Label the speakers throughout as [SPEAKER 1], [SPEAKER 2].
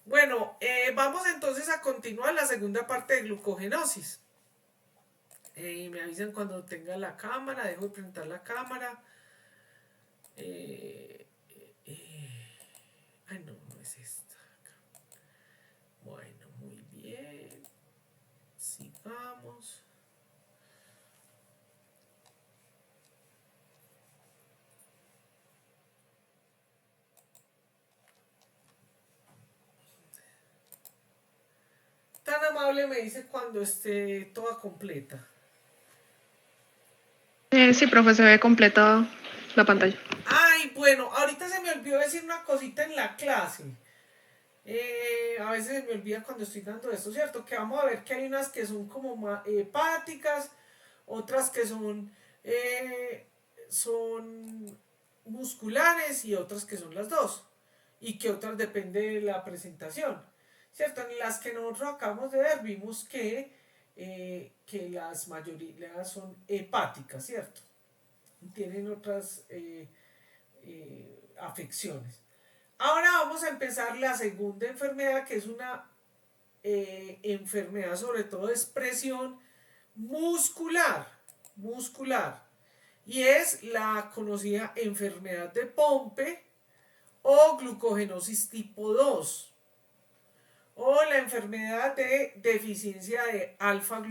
[SPEAKER 1] Bueno, vamos entonces a continuar la segunda parte de glucogenosis. Me avisan cuando tenga la cámara, dejo de presentar la cámara. Eh, no, no es esta. Bueno, muy bien. Sigamos. Tan amable me dice cuando esté toda completa.
[SPEAKER 2] Sí, profe, se ve completa la pantalla.
[SPEAKER 1] Ay, bueno, ahorita se me olvidó decir una cosita en la clase. A veces se me olvida cuando estoy dando esto, ¿cierto? Que vamos a ver que hay unas que son como hepáticas, otras que son musculares y otras que son las dos. Y que otras depende de la presentación, ¿cierto? En las que nosotros acabamos de ver vimos que las mayorías son hepáticas, ¿cierto? Tienen otras afecciones. Ahora vamos a empezar la segunda enfermedad, que es una enfermedad sobre todo de expresión muscular, muscular, y es la conocida enfermedad de Pompe o glucogenosis tipo 2 o la enfermedad de deficiencia de alfa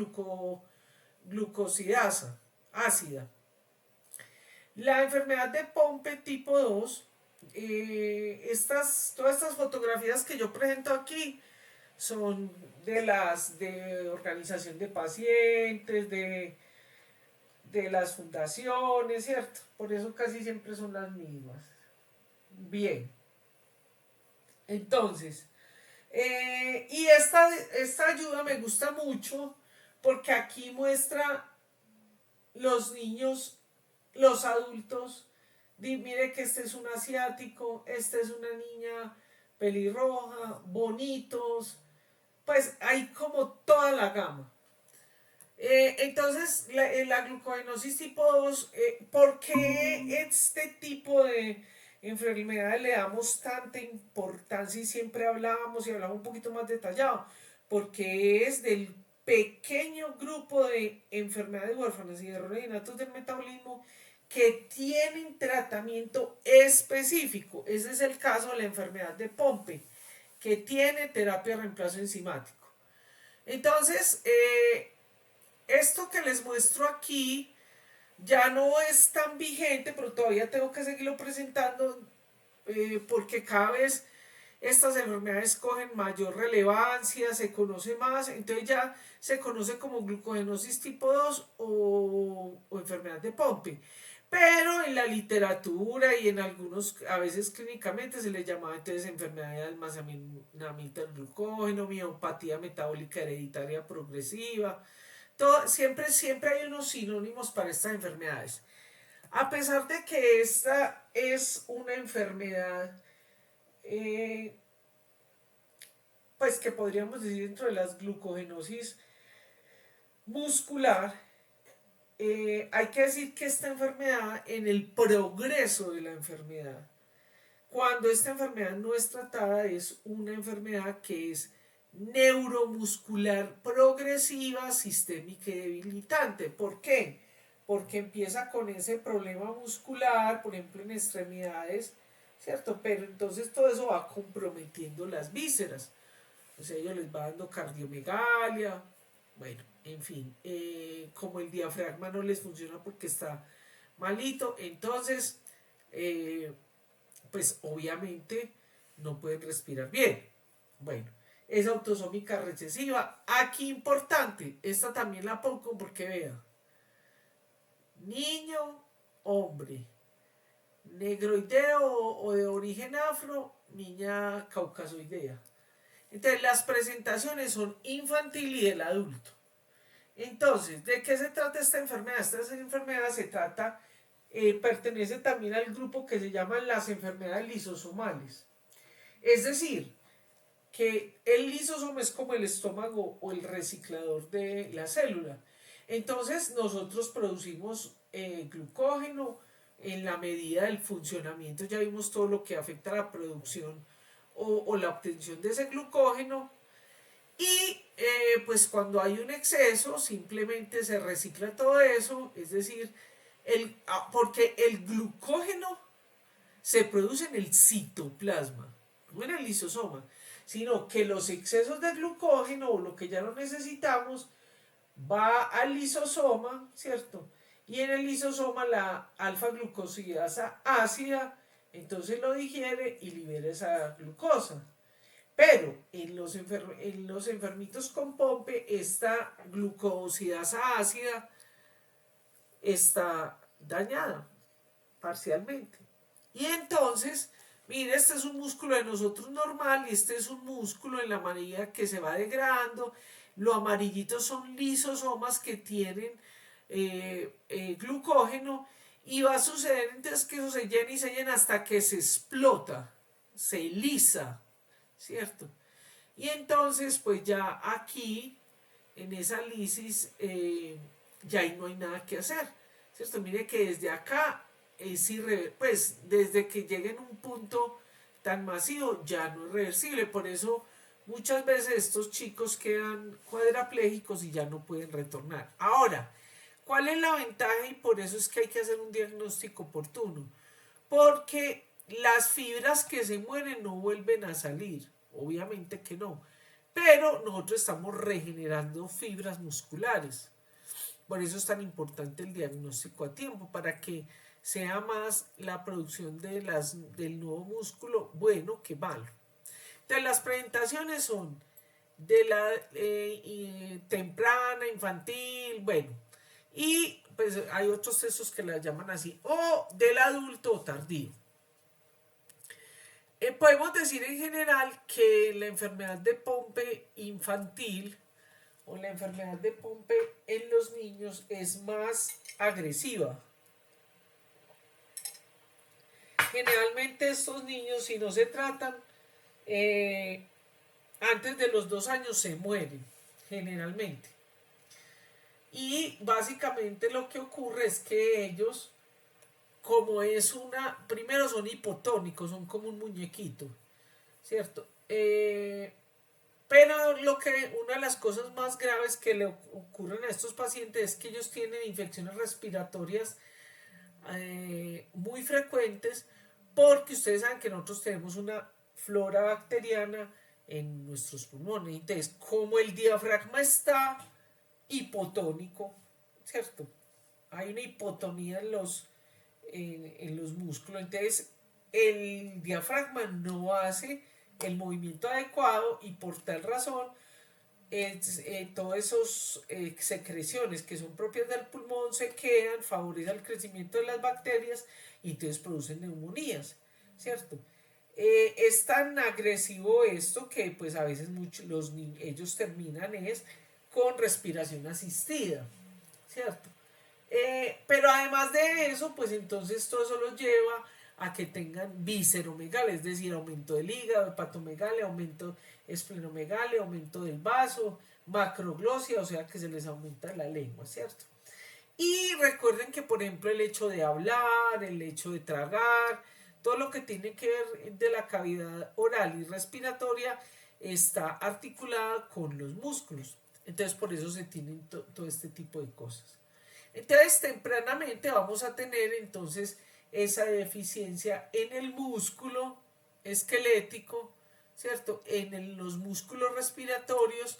[SPEAKER 1] glucosidasa ácida. La enfermedad de Pompe tipo 2, todas estas fotografías que yo presento aquí son de las de organización de pacientes, de las fundaciones, ¿cierto? Por eso casi siempre son las mismas. Bien, entonces, y esta ayuda me gusta mucho porque aquí muestra los niños, los adultos. Mire que este es un asiático, esta es una niña pelirroja, bonitos, pues hay como toda la gama. Entonces, la glucogenosis tipo 2, ¿por qué este tipo de enfermedades le damos tanta importancia y siempre hablábamos y hablamos un poquito más detallado? Porque es del pequeño grupo de enfermedades huérfanas y de errores innatos del metabolismo que tienen tratamiento específico. Ese es el caso de la enfermedad de Pompe, que tiene terapia de reemplazo enzimático. Entonces, esto que les muestro aquí ya no es tan vigente, pero todavía tengo que seguirlo presentando porque cada vez estas enfermedades cogen mayor relevancia, se conoce más, entonces ya se conoce como glucogenosis tipo 2 o enfermedad de Pompe. Pero en la literatura y en algunos, a veces clínicamente, se les llamaba entonces enfermedad de almacenamiento del glucógeno, miopatía metabólica hereditaria progresiva. Siempre hay unos sinónimos para estas enfermedades. A pesar de que esta es una enfermedad, eh, pues que podríamos decir dentro de las glucogenosis muscular, hay que decir que esta enfermedad, en el progreso de la enfermedad, cuando esta enfermedad no es tratada, es una enfermedad que es neuromuscular progresiva, sistémica y debilitante. ¿Por qué? Porque empieza con ese problema muscular, por ejemplo en extremidades, ¿cierto? Pero entonces todo eso va comprometiendo las vísceras. O sea, ellos les va dando cardiomegalia, bueno, en fin, como el diafragma no les funciona porque está malito, entonces eh, pues obviamente no pueden respirar bien. Bueno, es autosómica recesiva. Aquí importante, esta también la pongo porque vea, niño, hombre, negroideo o de origen afro, niña caucasoidea. Entonces las presentaciones son infantil y del adulto. Entonces, ¿de qué se trata esta enfermedad? Esta enfermedad se trata, pertenece también al grupo que se llaman las enfermedades lisosomales. Es decir, que el lisosoma es como el estómago o el reciclador de la célula. Entonces nosotros producimos glucógeno en la medida del funcionamiento. Ya vimos todo lo que afecta a la producción o la obtención de ese glucógeno. Y pues cuando hay un exceso, simplemente se recicla todo eso, es decir, porque el glucógeno se produce en el citoplasma, no en el lisosoma, sino que los excesos de glucógeno o lo que ya no necesitamos va al lisosoma, ¿cierto? Y en el lisosoma la alfa-glucosidasa ácida, entonces lo digiere y libera esa glucosa. Pero en los enfermitos con POMPE, esta glucosidasa ácida está dañada parcialmente. Y entonces, mire, este es un músculo de nosotros normal y este es un músculo en la medida que se va degradando. Lo amarillito son lisosomas que tienen glucógeno y va a suceder entonces que eso se llena hasta que se explota, se lisa, ¿cierto? Y entonces, pues ya aquí, en esa lisis, ya ahí no hay nada que hacer, ¿cierto? Mire que desde acá es irreversible, pues desde que lleguen a un punto tan masivo ya no es reversible, por eso muchas veces estos chicos quedan cuadraplégicos y ya no pueden retornar. Ahora, ¿cuál es la ventaja? Y por eso es que hay que hacer un diagnóstico oportuno, porque las fibras que se mueren no vuelven a salir, obviamente que no, pero nosotros estamos regenerando fibras musculares. Por eso es tan importante el diagnóstico a tiempo, para que sea más la producción del nuevo músculo bueno que malo. Entonces las presentaciones son de la temprana, infantil, bueno, y pues hay otros textos que la llaman así, o del adulto tardío. Podemos decir en general que la enfermedad de Pompe infantil o la enfermedad de Pompe en los niños es más agresiva. Generalmente estos niños, si no se tratan, antes de los 2 años se mueren, generalmente. Y básicamente lo que ocurre es que ellos, como es primero son hipotónicos, son como un muñequito, ¿cierto? Pero una de las cosas más graves que le ocurren a estos pacientes es que ellos tienen infecciones respiratorias muy frecuentes, porque ustedes saben que nosotros tenemos una flora bacteriana en nuestros pulmones. Entonces, como el diafragma está hipotónico, ¿cierto? Hay una hipotonía en los músculos, entonces el diafragma no hace el movimiento adecuado y por tal razón todas esas secreciones que son propias del pulmón se quedan, favorece el crecimiento de las bacterias y entonces producen neumonías, ¿cierto? Es tan agresivo esto que pues a veces ellos terminan con respiración asistida, ¿cierto? Pero además de eso, pues entonces todo eso los lleva a que tengan visceromegalia, es decir, aumento del hígado, hepatomegalia, aumento esplenomegalia, aumento del vaso, macroglosia, o sea que se les aumenta la lengua, ¿cierto? Y recuerden que, por ejemplo, el hecho de hablar, el hecho de tragar, todo lo que tiene que ver de la cavidad oral y respiratoria está articulada con los músculos. Entonces, por eso se tienen todo este tipo de cosas. Entonces, tempranamente vamos a tener entonces esa deficiencia en el músculo esquelético, ¿cierto? En los músculos respiratorios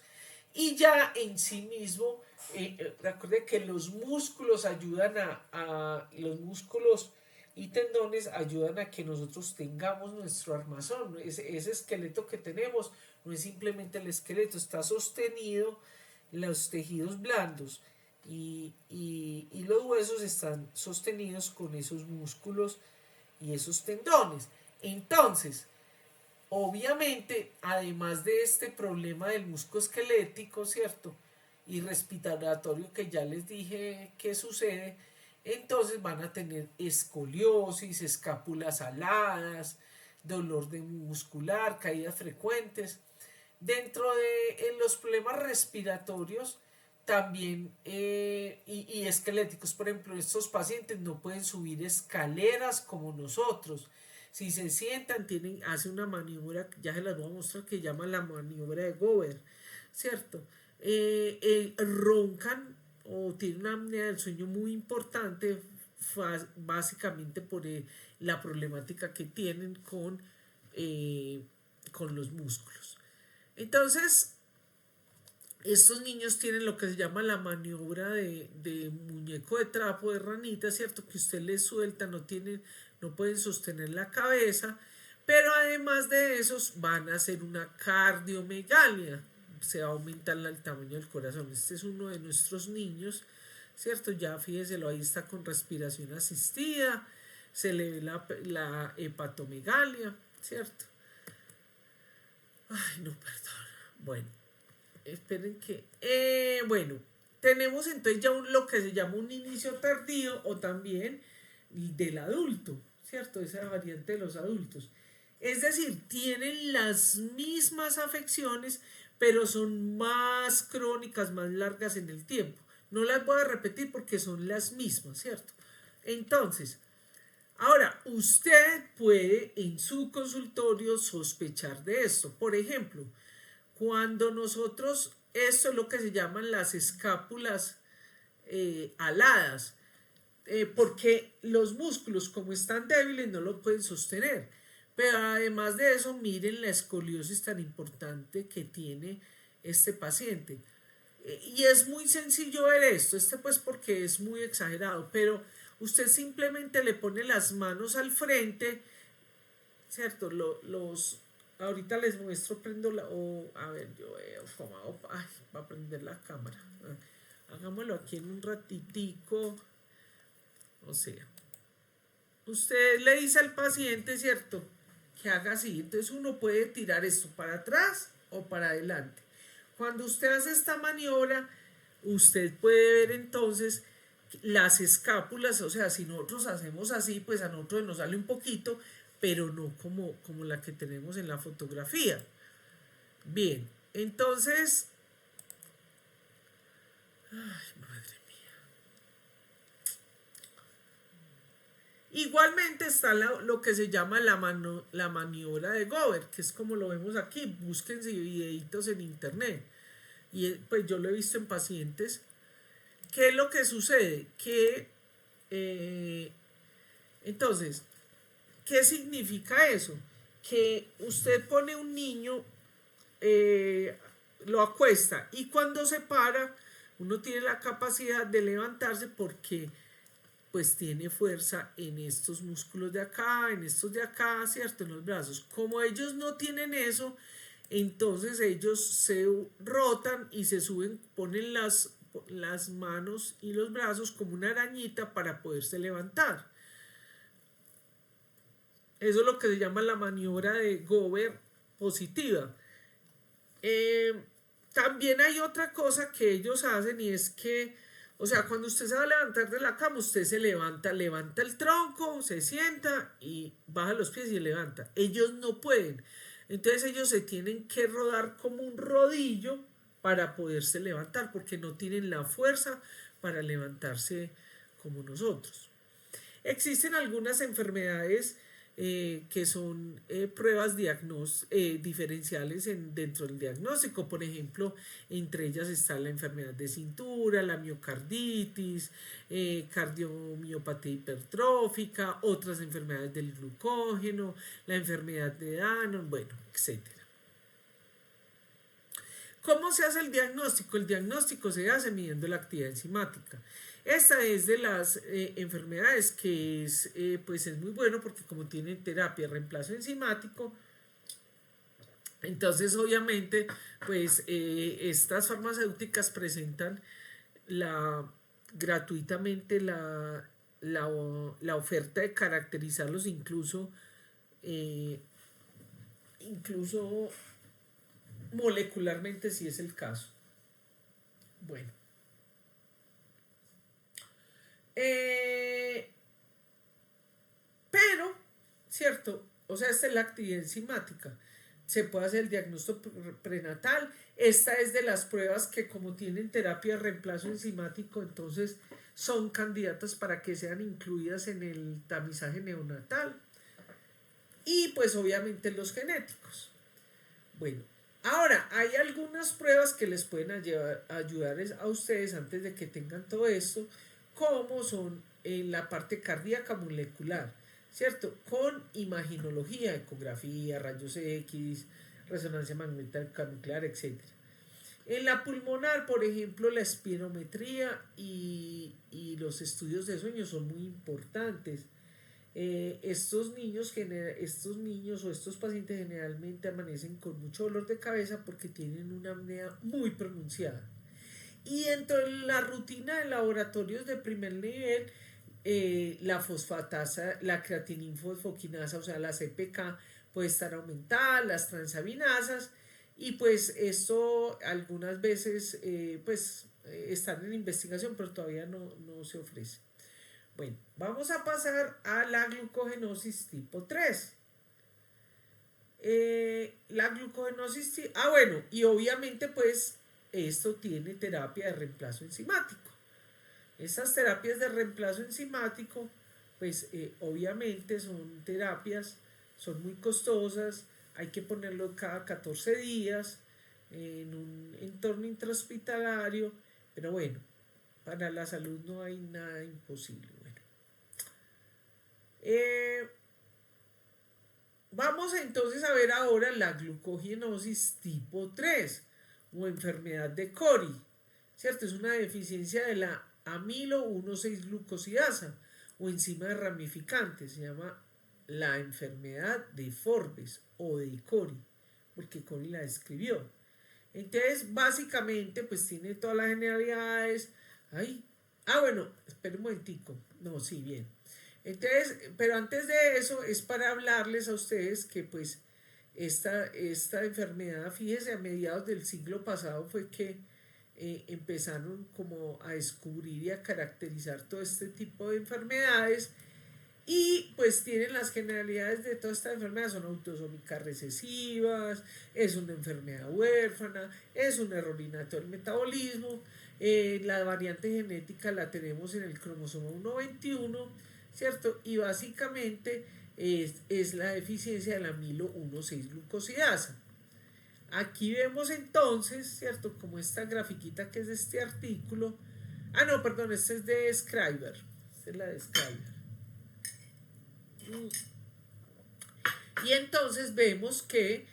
[SPEAKER 1] y ya en sí mismo, recuerde que los músculos ayudan los músculos y tendones ayudan a que nosotros tengamos nuestro armazón. Ese esqueleto que tenemos no es simplemente el esqueleto, está sostenido los tejidos blandos. Y los huesos están sostenidos con esos músculos y esos tendones. Entonces, obviamente, además de este problema del músculo esquelético, ¿cierto? Y respiratorio que ya les dije que sucede, entonces van a tener escoliosis, escápulas aladas, dolor muscular, caídas frecuentes. Dentro de los problemas respiratorios, también y esqueléticos, por ejemplo, estos pacientes no pueden subir escaleras como nosotros, Si se sientan, hace una maniobra, ya se las voy a mostrar, que llama la maniobra de Gover, ¿cierto? Roncan o tienen una apnea del sueño muy importante, básicamente por la problemática que tienen con los músculos. Entonces, estos niños tienen lo que se llama la maniobra de muñeco de trapo, de ranita, ¿cierto? Que usted les suelta, no pueden sostener la cabeza, pero además de esos van a hacer una cardiomegalia, se va a aumentar el tamaño del corazón. Este es uno de nuestros niños, ¿cierto? Ya fíjeselo, ahí está con respiración asistida, se le ve la hepatomegalia, ¿cierto? Ay, no, perdón. Bueno, esperen que... bueno, tenemos entonces ya lo que se llama un inicio tardío o también del adulto, ¿cierto? Esa variante de los adultos. Es decir, tienen las mismas afecciones, pero son más crónicas, más largas en el tiempo. No las voy a repetir porque son las mismas, ¿cierto? Entonces, ahora, usted puede en su consultorio sospechar de esto. Por ejemplo, cuando nosotros, esto es lo que se llaman las escápulas aladas, porque los músculos, como están débiles, no lo pueden sostener. Pero además de eso, miren la escoliosis tan importante que tiene este paciente. Y es muy sencillo ver esto, pues porque es muy exagerado, pero usted simplemente le pone las manos al frente, ¿cierto? Ahorita les muestro, prendo a ver, yo va a prender la cámara. Hagámoslo aquí en un ratitico. O sea, usted le dice al paciente, ¿cierto?, que haga así. Entonces uno puede tirar esto para atrás o para adelante. Cuando usted hace esta maniobra, usted puede ver entonces las escápulas, o sea, si nosotros hacemos así, pues a nosotros nos sale un poquito, pero no como la que tenemos en la fotografía. Bien, entonces... Ay, madre mía. Igualmente está lo que se llama la maniobra de Gover, que es como lo vemos aquí. Búsquense videitos en internet. Y pues yo lo he visto en pacientes. ¿Qué es lo que sucede? Que entonces, ¿qué significa eso? Que usted pone un niño, lo acuesta y cuando se para, uno tiene la capacidad de levantarse porque pues tiene fuerza en estos músculos de acá, en estos de acá, ¿cierto? En los brazos. Como ellos no tienen eso, entonces ellos se rotan y se suben, ponen las manos y los brazos como una arañita para poderse levantar. Eso es lo que se llama la maniobra de Gover positiva. También hay otra cosa que ellos hacen y es que, o sea, cuando usted se va a levantar de la cama, usted se levanta el tronco, se sienta y baja los pies y levanta. Ellos no pueden. Entonces ellos se tienen que rodar como un rodillo para poderse levantar porque no tienen la fuerza para levantarse como nosotros. Existen algunas enfermedades que son pruebas diferenciales dentro del diagnóstico. Por ejemplo, entre ellas está la enfermedad de cintura, la miocarditis, cardiomiopatía hipertrófica, otras enfermedades del glucógeno, la enfermedad de Danon, bueno, etc. ¿Cómo se hace el diagnóstico? El diagnóstico se hace midiendo la actividad enzimática. Esta es de las enfermedades que pues es muy bueno porque como tiene terapia de reemplazo enzimático, entonces obviamente pues estas farmacéuticas presentan gratuitamente la oferta de caracterizarlos incluso molecularmente si es el caso. Bueno. Pero, ¿cierto? O sea, esta es la actividad enzimática. Se puede hacer el diagnóstico prenatal. Esta es de las pruebas que como tienen terapia de reemplazo enzimático, entonces son candidatas para que sean incluidas en el tamizaje neonatal. y pues obviamente los genéticos. Bueno, ahora hay algunas pruebas que les pueden ayudar a ustedes antes de que tengan todo esto, como son en la parte cardíaca molecular, ¿cierto? Con imaginología, ecografía, rayos X, resonancia magnética nuclear, etc. En la pulmonar, por ejemplo, la espirometría y los estudios de sueño son muy importantes. Estos niños o estos pacientes generalmente amanecen con mucho dolor de cabeza porque tienen una apnea muy pronunciada. Y dentro de la rutina de laboratorios de primer nivel, la fosfatasa, la creatininfosfoquinasa, o sea, la CPK, puede estar aumentada, las transaminasas, y pues esto algunas veces están en investigación, pero todavía no se ofrece. Bueno, vamos a pasar a la glucogenosis tipo 3. La glucogenosis, bueno, y obviamente pues esto tiene terapia de reemplazo enzimático. Estas terapias de reemplazo enzimático, pues obviamente son terapias, son muy costosas, hay que ponerlo cada 14 días en un entorno intrahospitalario, pero bueno, para la salud no hay nada imposible. Bueno. Vamos entonces a ver ahora la glucogenosis tipo 3 o enfermedad de Cori, ¿cierto? Es una deficiencia de la amilo 1,6-glucosidasa o enzima ramificante, se llama la enfermedad de Forbes o de Cori, porque Cori la describió. Entonces, básicamente, pues tiene todas las generalidades. Bueno, espera un momentico. No, sí, bien. Entonces, pero antes de eso es para hablarles a ustedes que pues esta enfermedad, fíjese, a mediados del siglo pasado fue que empezaron como a descubrir y a caracterizar todo este tipo de enfermedades y pues tienen las generalidades de toda esta enfermedad, son autosómicas recesivas, es una enfermedad huérfana, es un error innato del metabolismo, la variante genética la tenemos en el cromosoma 1,21, ¿cierto? Y básicamente es la deficiencia de la amilo 1,6-glucosidasa. Aquí vemos entonces, ¿cierto? Como esta grafiquita que es de este artículo. No, perdón, este es de Scriber. Esta es la de Scriber. Y entonces vemos que,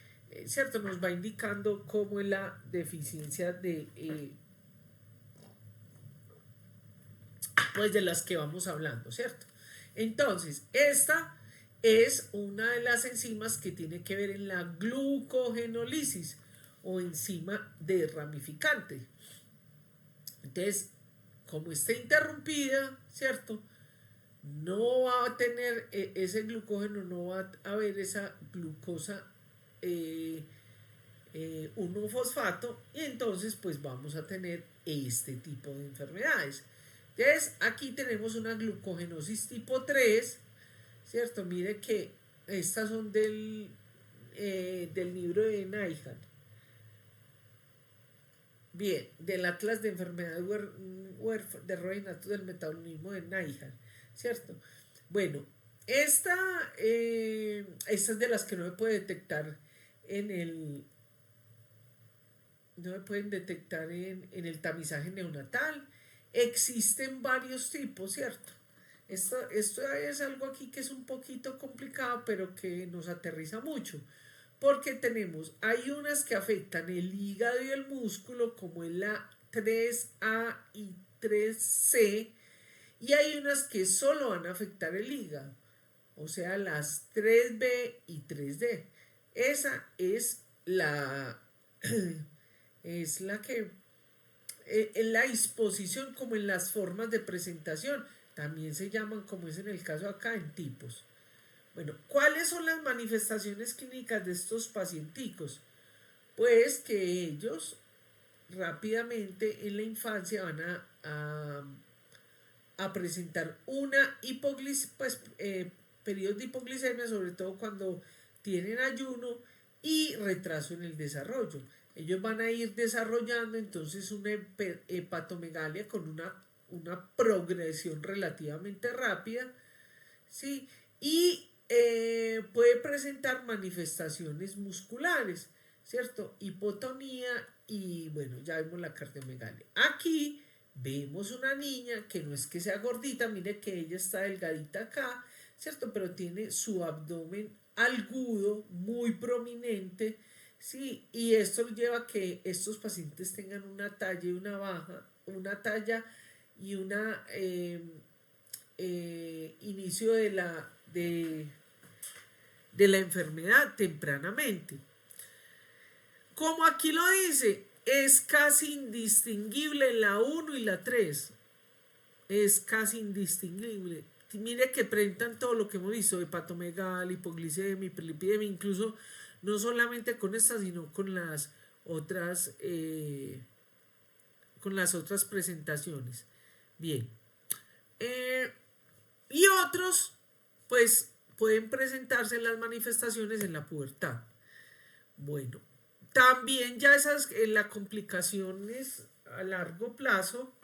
[SPEAKER 1] ¿cierto? Nos va indicando cómo es la deficiencia de, pues de las que vamos hablando, ¿cierto? Entonces, esta es una de las enzimas que tiene que ver en la glucogenólisis o enzima de ramificante. Entonces, como está interrumpida, ¿cierto? No va a tener ese glucógeno, no va a haber esa glucosa 1-fosfato y entonces pues vamos a tener este tipo de enfermedades. Entonces aquí tenemos una glucogenosis tipo 3, ¿cierto? Mire que estas son del libro de Naihar. Bien, del Atlas de Enfermedades de errores innatos del metabolismo de Naihar, ¿cierto? Bueno, esta es de las que no se puede detectar no se pueden detectar en el tamizaje neonatal. Existen varios tipos, ¿cierto? Esto es algo aquí que es un poquito complicado, pero que nos aterriza mucho. Porque hay unas que afectan el hígado y el músculo, como es la 3A y 3C, y hay unas que solo van a afectar el hígado, o sea, las 3B y 3D. Esa es la que en la disposición como en las formas de presentación también se llaman, como es en el caso acá, en tipos. Bueno, ¿cuáles son las manifestaciones clínicas de estos pacienticos? Pues que ellos rápidamente en la infancia van a presentar una periodos de hipoglicemia, sobre todo cuando tienen ayuno y retraso en el desarrollo. Ellos van a ir desarrollando entonces una hepatomegalia con una progresión relativamente rápida, ¿sí? Y puede presentar manifestaciones musculares, ¿cierto? Hipotonía y bueno, ya vemos la cardiomegalia. Aquí vemos una niña que no es que sea gordita, mire que ella está delgadita acá, ¿cierto? Pero tiene su abdomen agudo, muy prominente, ¿sí? Y esto lleva a que estos pacientes tengan una talla y una baja, una talla y una inicio de la enfermedad tempranamente. Como aquí lo dice, es casi indistinguible la 1 y la 3. Es casi indistinguible. Mire que presentan todo lo que hemos visto, hepatomegalia, hipoglicemia, hiperlipidemia, incluso no solamente con estas, sino con las otras presentaciones. Bien. Y otros, pues, pueden presentarse las manifestaciones en la pubertad. Bueno, también ya esas, las complicaciones a largo plazo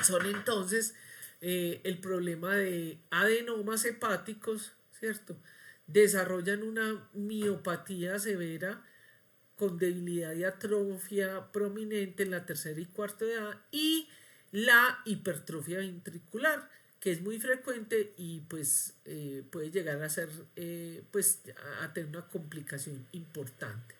[SPEAKER 1] son entonces el problema de adenomas hepáticos, ¿cierto? Desarrollan una miopatía severa con debilidad y atrofia prominente en la tercera y cuarta edad y la hipertrofia ventricular, que es muy frecuente y pues puede llegar a ser pues a tener una complicación importante.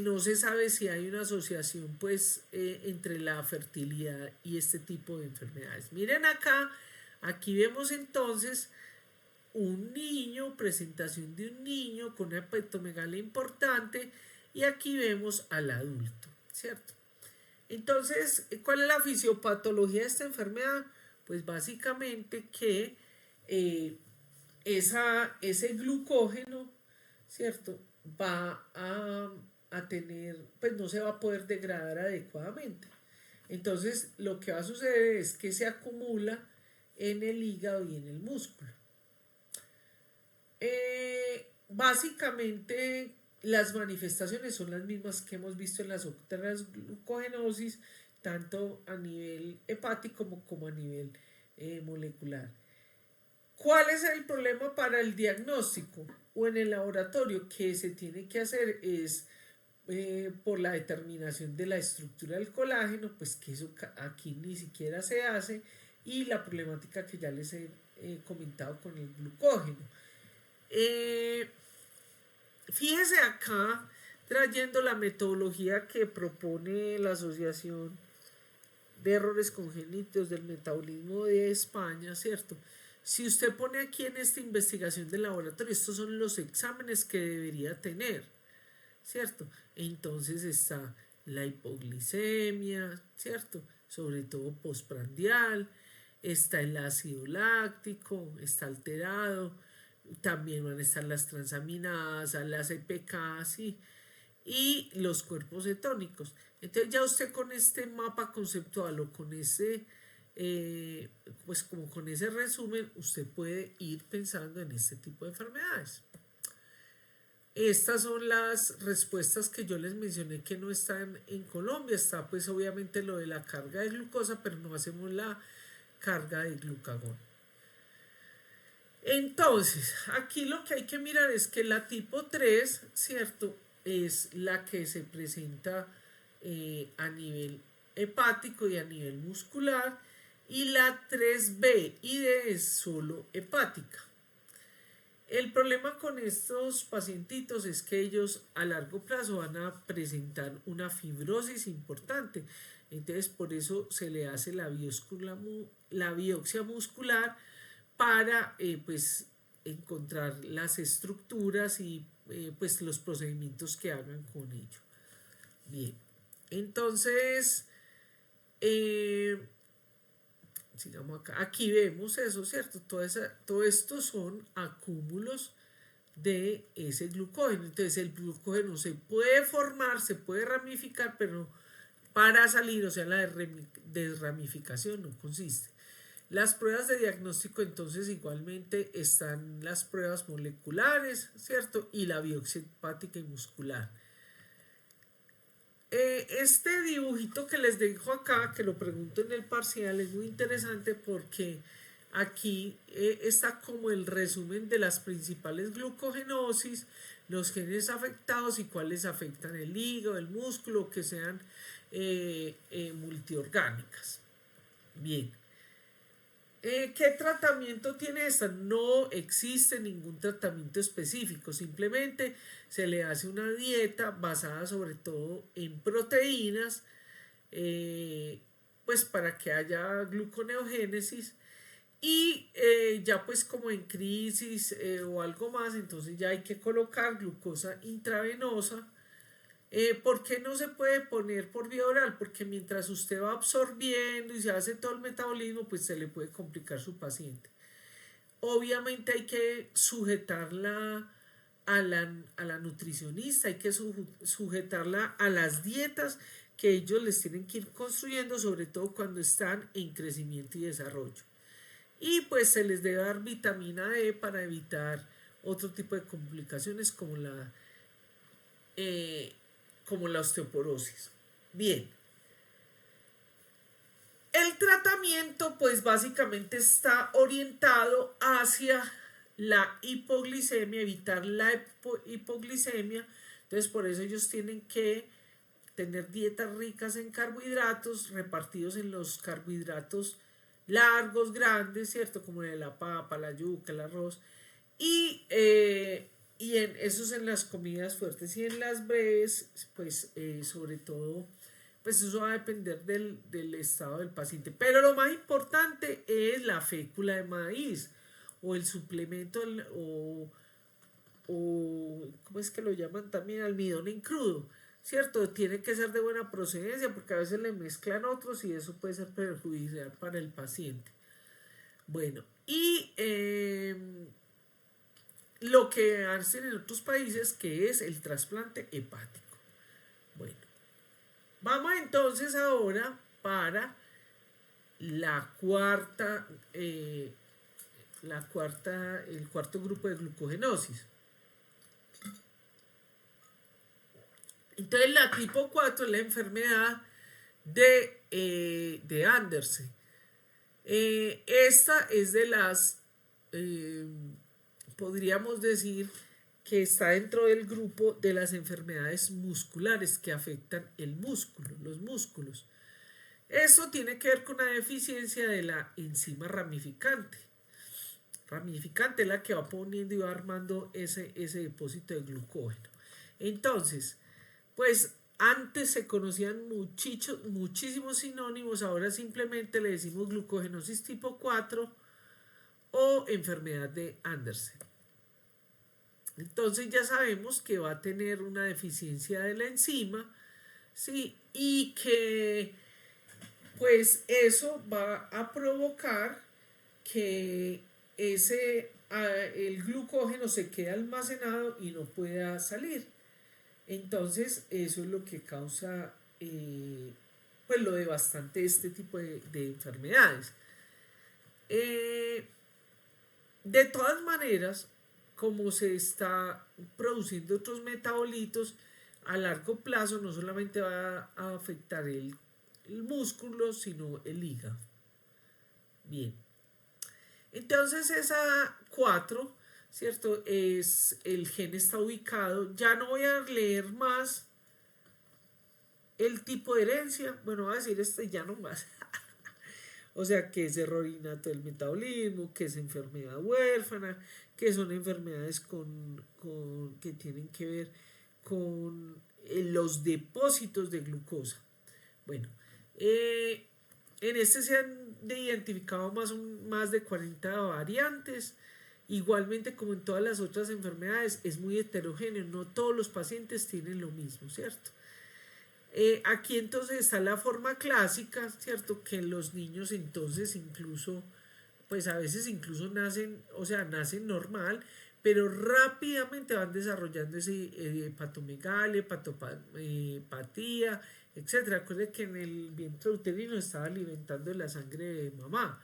[SPEAKER 1] No se sabe si hay una asociación pues entre la fertilidad y este tipo de enfermedades. Miren acá, aquí vemos entonces un niño, presentación de un niño con una hepatomegalia importante y aquí vemos al adulto, ¿cierto? Entonces, ¿cuál es la fisiopatología de esta enfermedad? Pues básicamente que ese glucógeno, ¿cierto? Va a tener, pues no se va a poder degradar adecuadamente. Entonces, lo que va a suceder es que se acumula en el hígado y en el músculo. Básicamente, las manifestaciones son las mismas que hemos visto en las otras glucogenosis, tanto a nivel hepático como a nivel molecular. ¿Cuál es el problema para el diagnóstico o en el laboratorio? Que se tiene que hacer es por la determinación de la estructura del colágeno, pues que eso aquí ni siquiera se hace, y la problemática que ya les he comentado con el glucógeno. Fíjese acá, trayendo la metodología que propone la Asociación de Errores Congénitos del Metabolismo de España, ¿cierto? Si usted pone aquí en esta investigación de laboratorio, estos son los exámenes que debería tener, ¿cierto? Entonces está la hipoglicemia, ¿cierto? Sobre todo postprandial, está el ácido láctico, está alterado, también van a estar las transaminadas, las EPK, ¿sí? Y los cuerpos cetónicos. Entonces ya usted con este mapa conceptual o con ese pues como con ese resumen usted puede ir pensando en este tipo de enfermedades. Estas son las respuestas que yo les mencioné que no están en Colombia. Está pues obviamente lo de la carga de glucosa, pero no hacemos la carga de glucagón. Entonces, aquí lo que hay que mirar es que la tipo 3, ¿cierto? Es la que se presenta a nivel hepático y a nivel muscular, y la 3B y D es solo hepática. El problema con estos pacientitos es que ellos a largo plazo van a presentar una fibrosis importante. Entonces, por eso se le hace la biopsia muscular para pues encontrar las estructuras y pues los procedimientos que hagan con ello. Bien, entonces sigamos acá. Aquí vemos eso, ¿cierto? Todo esto son acúmulos de ese glucógeno. Entonces el glucógeno se puede formar, se puede ramificar, pero para salir, o sea, la desramificación no consiste. Las pruebas de diagnóstico, entonces, igualmente están las pruebas moleculares, ¿cierto? Y la biopsia hepática y muscular. Este dibujito que les dejo acá, que lo pregunto en el parcial, es muy interesante porque aquí está como el resumen de las principales glucogenosis, los genes afectados y cuáles afectan el hígado, el músculo, que sean multiorgánicas. Bien. ¿Qué tratamiento tiene esta? No existe ningún tratamiento específico, simplemente se le hace una dieta basada sobre todo en proteínas, pues para que haya gluconeogénesis y ya pues como en crisis o algo más, entonces ya hay que colocar glucosa intravenosa. ¿Por qué no se puede poner por vía oral? Porque mientras usted va absorbiendo y se hace todo el metabolismo, pues se le puede complicar su paciente. Obviamente hay que sujetarla a la nutricionista, hay que sujetarla a las dietas que ellos les tienen que ir construyendo, sobre todo cuando están en crecimiento y desarrollo. Y pues se les debe dar vitamina D para evitar otro tipo de complicaciones como la osteoporosis. Bien. El tratamiento pues básicamente está orientado hacia la hipoglicemia, evitar la hipoglicemia. Entonces por eso ellos tienen que tener dietas ricas en carbohidratos, repartidos en los carbohidratos largos, grandes, ¿cierto? Como de la papa, la yuca, el arroz. Y en esos en las comidas fuertes y en las breves, pues sobre todo, pues eso va a depender del estado del paciente. Pero lo más importante es la fécula de maíz o el suplemento o ¿cómo es que lo llaman también? Almidón en crudo, ¿cierto? Tiene que ser de buena procedencia porque a veces le mezclan otros y eso puede ser perjudicial para el paciente. Bueno, y lo que hacen en otros países, que es el trasplante hepático. Bueno, vamos entonces ahora para el cuarto grupo de glucogenosis. Entonces la tipo 4 es la enfermedad de Andersen. Esta es de las, podríamos decir que está dentro del grupo de las enfermedades musculares que afectan el músculo, los músculos. Eso tiene que ver con una deficiencia de la enzima ramificante. Ramificante es la que va poniendo y va armando ese depósito de glucógeno. Entonces, pues antes se conocían muchísimos sinónimos, ahora simplemente le decimos glucogenosis tipo 4 o enfermedad de Andersen. Entonces ya sabemos que va a tener una deficiencia de la enzima, ¿sí? Y que pues eso va a provocar que el glucógeno se quede almacenado y no pueda salir. Entonces eso es lo que causa pues lo devastante de este tipo de enfermedades. De todas maneras, como se está produciendo otros metabolitos, a largo plazo no solamente va a afectar el músculo, sino el hígado. Bien. Entonces esa 4, ¿cierto? El gen está ubicado. Ya no voy a leer más el tipo de herencia. Bueno, voy a decir ya no más. O sea, que es error innato del metabolismo, que es enfermedad huérfana, que son enfermedades que tienen que ver con los depósitos de glucosa. Bueno, en este se han identificado más de 40 variantes. Igualmente, como en todas las otras enfermedades, es muy heterogéneo. No todos los pacientes tienen lo mismo, ¿cierto? Aquí entonces está la forma clásica, ¿cierto? Que los niños entonces incluso, pues a veces incluso nacen normal, pero rápidamente van desarrollando ese hepatomegalia, hepatopatía, etc. Recuerden que en el vientre uterino estaba alimentando la sangre de mamá.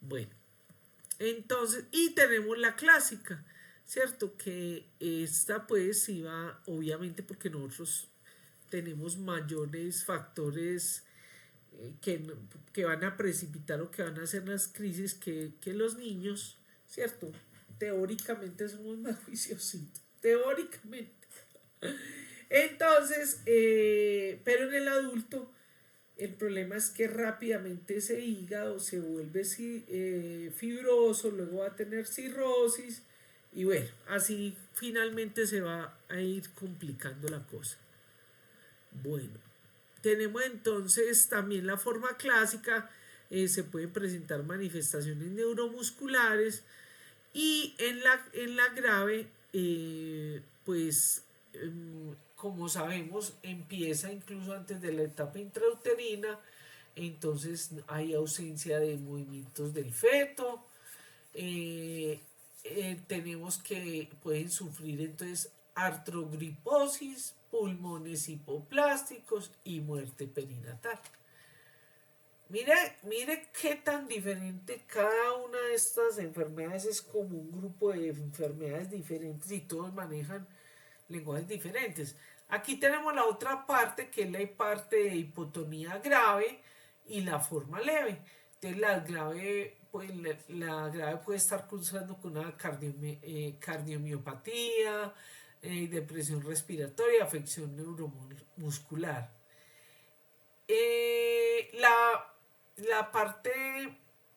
[SPEAKER 1] Bueno, entonces, y tenemos la clásica, ¿cierto? Que esta pues iba, obviamente porque nosotros tenemos mayores factores que van a precipitar o que van a hacer las crisis que los niños, ¿cierto? Teóricamente somos más juiciositos, teóricamente. Entonces, pero en el adulto el problema es que rápidamente ese hígado se vuelve fibroso, luego va a tener cirrosis y bueno, así finalmente se va a ir complicando la cosa. Bueno, tenemos entonces también la forma clásica, se pueden presentar manifestaciones neuromusculares y en la grave, pues como sabemos, empieza incluso antes de la etapa intrauterina, entonces hay ausencia de movimientos del feto, tenemos que pueden sufrir entonces artrogriposis, pulmones hipoplásticos y muerte perinatal. Mire qué tan diferente cada una de estas enfermedades es como un grupo de enfermedades diferentes y todos manejan lenguajes diferentes. Aquí tenemos la otra parte que es la parte de hipotonía grave y la forma leve. Entonces la grave puede estar cursando con una cardiomiopatía, depresión respiratoria, afección neuromuscular. La parte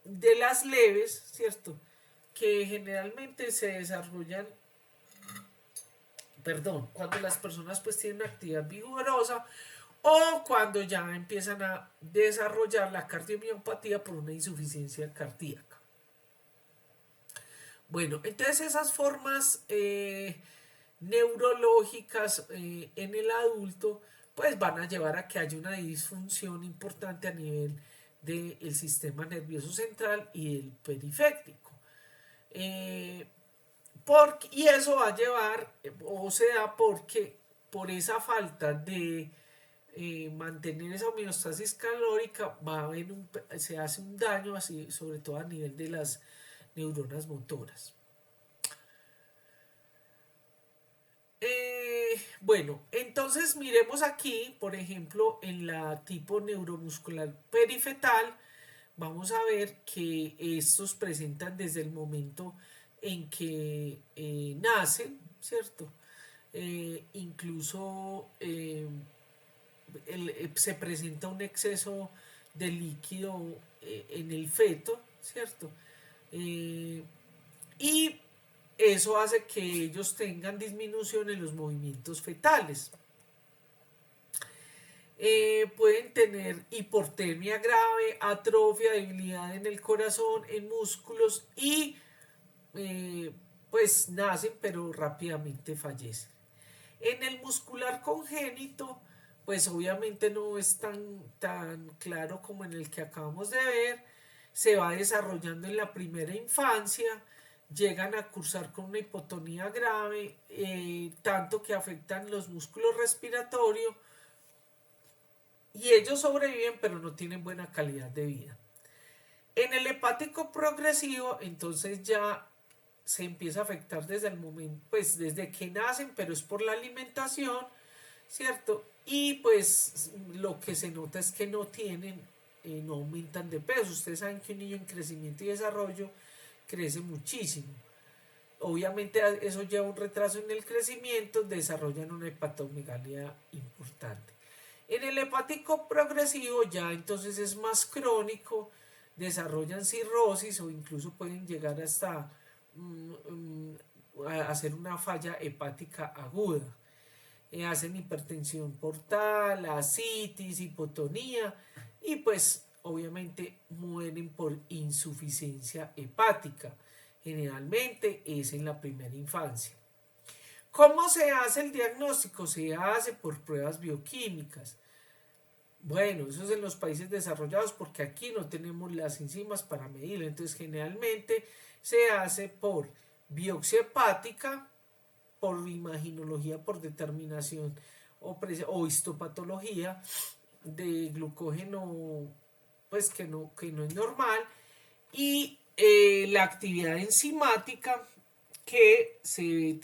[SPEAKER 1] de las leves, ¿cierto? Que generalmente se desarrollan, cuando las personas pues tienen una actividad vigorosa o cuando ya empiezan a desarrollar la cardiomiopatía por una insuficiencia cardíaca. Bueno, entonces esas formas neurológicas en el adulto pues van a llevar a que haya una disfunción importante a nivel del sistema nervioso central y del periférico. Y eso va a llevar, o sea, porque por esa falta de mantener esa homeostasis calórica se hace un daño, así, sobre todo a nivel de las neuronas motoras. Bueno, entonces miremos aquí, por ejemplo, en la tipo neuromuscular perifetal, vamos a ver que estos presentan desde el momento en que nacen, ¿cierto? Incluso se presenta un exceso de líquido en el feto, ¿cierto? Y eso hace que ellos tengan disminución en los movimientos fetales. Pueden tener hipotermia grave, atrofia, debilidad en el corazón, en músculos y pues nacen pero rápidamente fallecen. En el muscular congénito, pues obviamente no es tan claro como en el que acabamos de ver, se va desarrollando en la primera infancia, llegan a cursar con una hipotonía grave, tanto que afectan los músculos respiratorios, y ellos sobreviven pero no tienen buena calidad de vida. En el hepático progresivo, entonces ya se empieza a afectar desde el momento, pues desde que nacen, pero es por la alimentación, ¿cierto? Y pues lo que se nota es que no aumentan de peso. Ustedes saben que un niño en crecimiento y desarrollo crece muchísimo. Obviamente eso lleva un retraso en el crecimiento, desarrollan una hepatomegalia importante. En el hepático progresivo ya entonces es más crónico, desarrollan cirrosis o incluso pueden llegar hasta a hacer una falla hepática aguda. Hacen hipertensión portal, ascitis, hipotonía y pues obviamente mueren por insuficiencia hepática. Generalmente es en la primera infancia. ¿Cómo se hace el diagnóstico? Se hace por pruebas bioquímicas. Bueno, eso es en los países desarrollados porque aquí no tenemos las enzimas para medirlo. Entonces generalmente se hace por biopsia hepática, por imaginología, por determinación o histopatología de glucógeno, pues que no es normal, y la actividad enzimática que se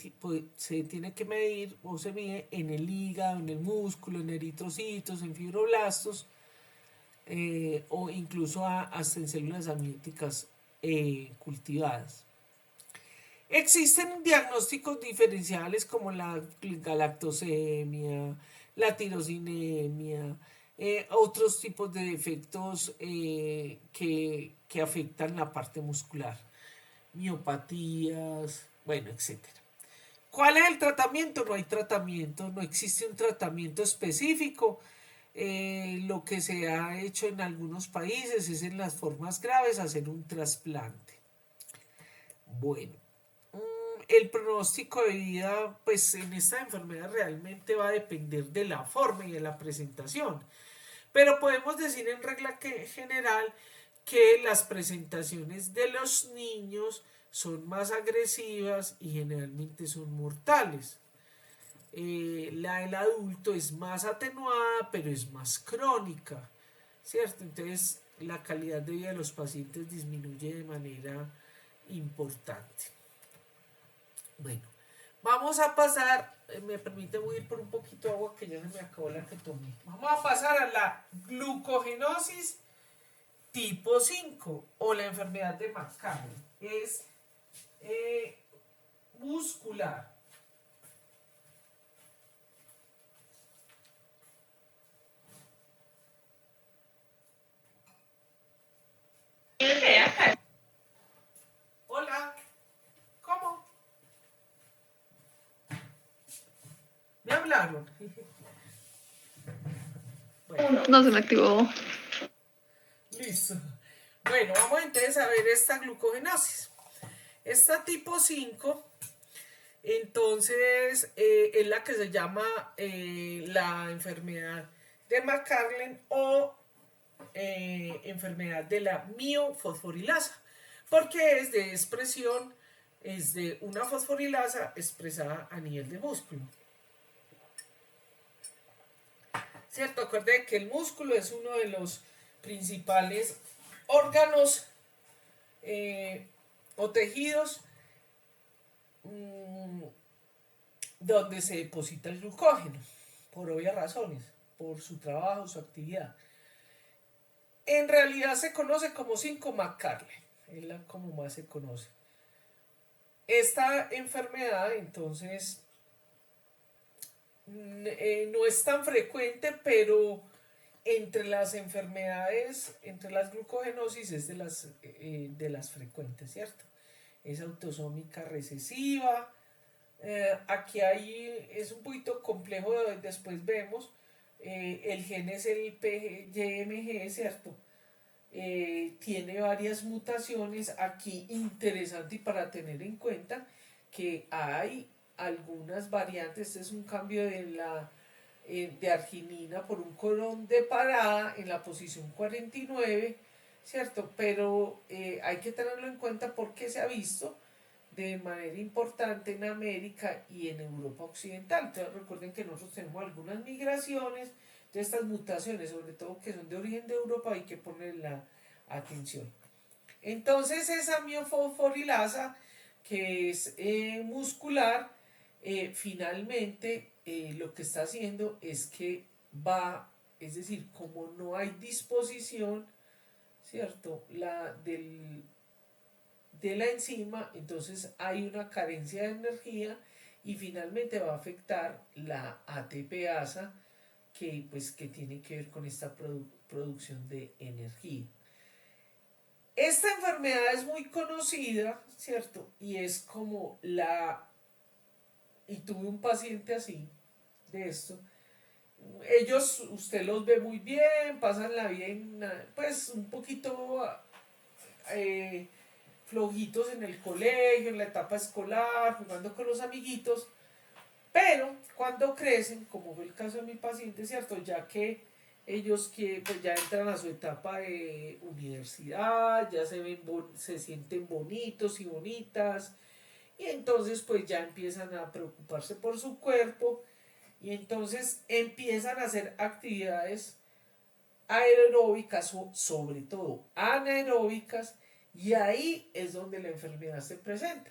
[SPEAKER 1] tiene que medir o se mide en el hígado, en el músculo, en eritrocitos, en fibroblastos, o incluso hasta en células amnióticas cultivadas. Existen diagnósticos diferenciales como la galactosemia, la tirosinemia, otros tipos de defectos que afectan la parte muscular, miopatías, bueno, etcétera. ¿Cuál es el tratamiento? No hay tratamiento, no existe un tratamiento específico. Lo que se ha hecho en algunos países es en las formas graves hacer un trasplante. Bueno, el pronóstico de vida, pues en esta enfermedad realmente va a depender de la forma y de la presentación. Pero podemos decir en regla general que las presentaciones de los niños son más agresivas y generalmente son mortales. La del adulto es más atenuada, pero es más crónica, ¿cierto? Entonces la calidad de vida de los pacientes disminuye de manera importante. Bueno, vamos a pasar, me permite ir por un poquito de agua que ya se me acabó la que tomé. Vamos a pasar a la glucogenosis tipo 5 o la enfermedad de McCartney. Es muscular. Hola, ¿cómo? ¿Me hablaron?
[SPEAKER 2] Bueno. No se me activó.
[SPEAKER 1] Listo. Bueno, vamos entonces a ver esta glucogenosis. Esta tipo 5, entonces, es la que se llama la enfermedad de McCartney o enfermedad de la miofosforilasa, porque es de expresión, es de una fosforilasa expresada a nivel de músculo. ¿Cierto? Acuérdense que el músculo es uno de los principales órganos o tejidos donde se deposita el glucógeno, por obvias razones, por su trabajo, su actividad. En realidad se conoce como 5 McCartney, es la como más se conoce. Esta enfermedad, entonces, no es tan frecuente, pero entre las enfermedades, entre las glucogenosis es de las frecuentes, ¿cierto? Es autosómica recesiva. Aquí es un poquito complejo, después vemos. El gen es el PYMG, ¿cierto? Tiene varias mutaciones. Aquí interesante y para tener en cuenta que hay algunas variantes. Este es un cambio de arginina por un codón de parada en la posición 49, ¿cierto? Pero hay que tenerlo en cuenta porque se ha visto de manera importante en América y en Europa Occidental. Entonces recuerden que nosotros tenemos algunas migraciones de estas mutaciones, sobre todo que son de origen de Europa, hay que poner la atención. Entonces esa miofosforilasa que es muscular, finalmente lo que está haciendo es que es decir, como no hay disposición, ¿cierto? De la enzima, entonces hay una carencia de energía y finalmente va a afectar la ATPasa que tiene que ver con esta producción de energía. Esta enfermedad es muy conocida, ¿cierto? Y es como y tuve un paciente así, de esto. Ellos, usted los ve muy bien, pasan la vida pues un poquito flojitos en el colegio, en la etapa escolar, jugando con los amiguitos, pero cuando crecen, como fue el caso de mi paciente, ¿cierto? Ya que ellos pues ya entran a su etapa de universidad, ya se sienten bonitos y bonitas, y entonces pues ya empiezan a preocuparse por su cuerpo, y entonces empiezan a hacer actividades aeróbicas o sobre todo anaeróbicas, y ahí es donde la enfermedad se presenta.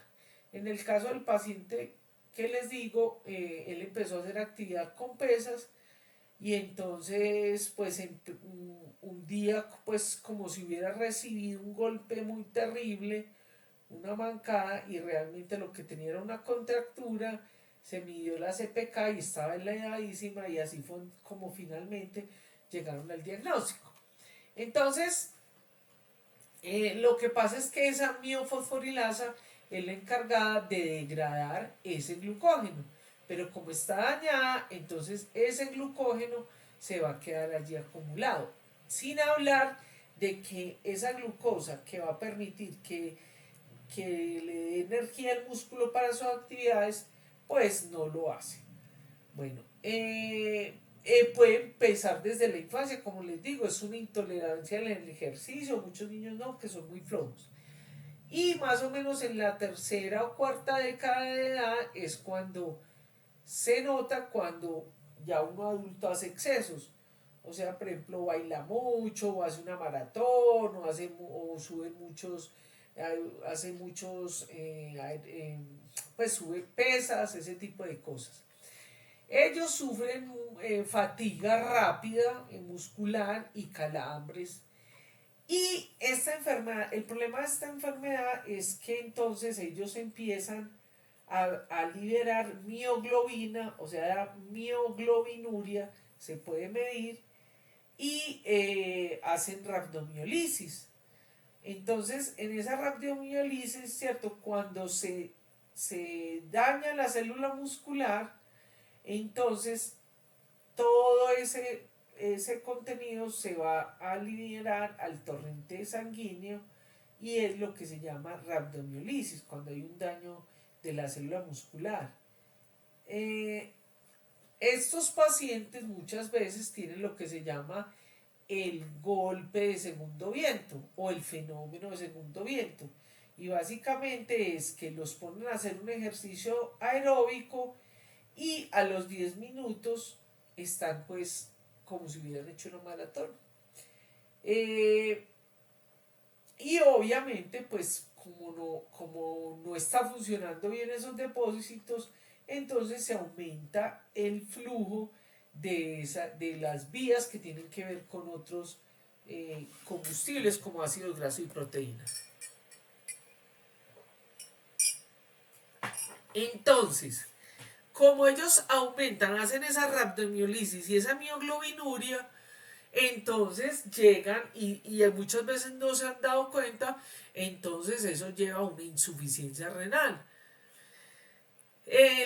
[SPEAKER 1] En el caso del paciente que les digo, él empezó a hacer actividad con pesas y entonces pues un día pues como si hubiera recibido un golpe muy terrible, una mancada, y realmente lo que tenía era una contractura. Se midió la CPK y estaba elevadísima, y así fue como finalmente llegaron al diagnóstico. Entonces, lo que pasa es que esa miofosforilasa es la encargada de degradar ese glucógeno, pero como está dañada, entonces ese glucógeno se va a quedar allí acumulado, sin hablar de que esa glucosa que va a permitir que le dé energía al músculo para sus actividades, pues no lo hace. Bueno, puede empezar desde la infancia, como les digo, es una intolerancia al ejercicio, muchos niños no, que son muy flojos. Y más o menos en la tercera o cuarta década de edad es cuando se nota, cuando ya uno adulto hace excesos. O sea, por ejemplo, baila mucho, o hace una maratón, o sube muchos, hace muchos, pues sube pesas, ese tipo de cosas. Ellos sufren fatiga rápida, muscular y calambres. Y esta enfermedad, el problema de esta enfermedad es que entonces ellos empiezan a liberar mioglobina, o sea, mioglobinuria, se puede medir, y hacen rhabdomiolisis. Entonces, en esa rhabdomiolisis, ¿cierto? Cuando se daña la célula muscular, entonces todo ese contenido se va a liberar al torrente sanguíneo, y es lo que se llama rhabdomiolisis, cuando hay un daño de la célula muscular. Eh, Estos pacientes muchas veces tienen lo que se llama el golpe de segundo viento o el fenómeno de segundo viento. Y básicamente es que los ponen a hacer un ejercicio aeróbico, y a los 10 minutos están pues como si hubieran hecho una maratón. Eh, y obviamente pues como no está funcionando bien esos depósitos, entonces se aumenta el flujo de las vías que tienen que ver con otros combustibles como ácidos grasos y proteínas. Entonces, como ellos aumentan, hacen esa rhabdomiolisis y esa mioglobinuria, entonces llegan y muchas veces no se han dado cuenta, entonces eso lleva a una insuficiencia renal.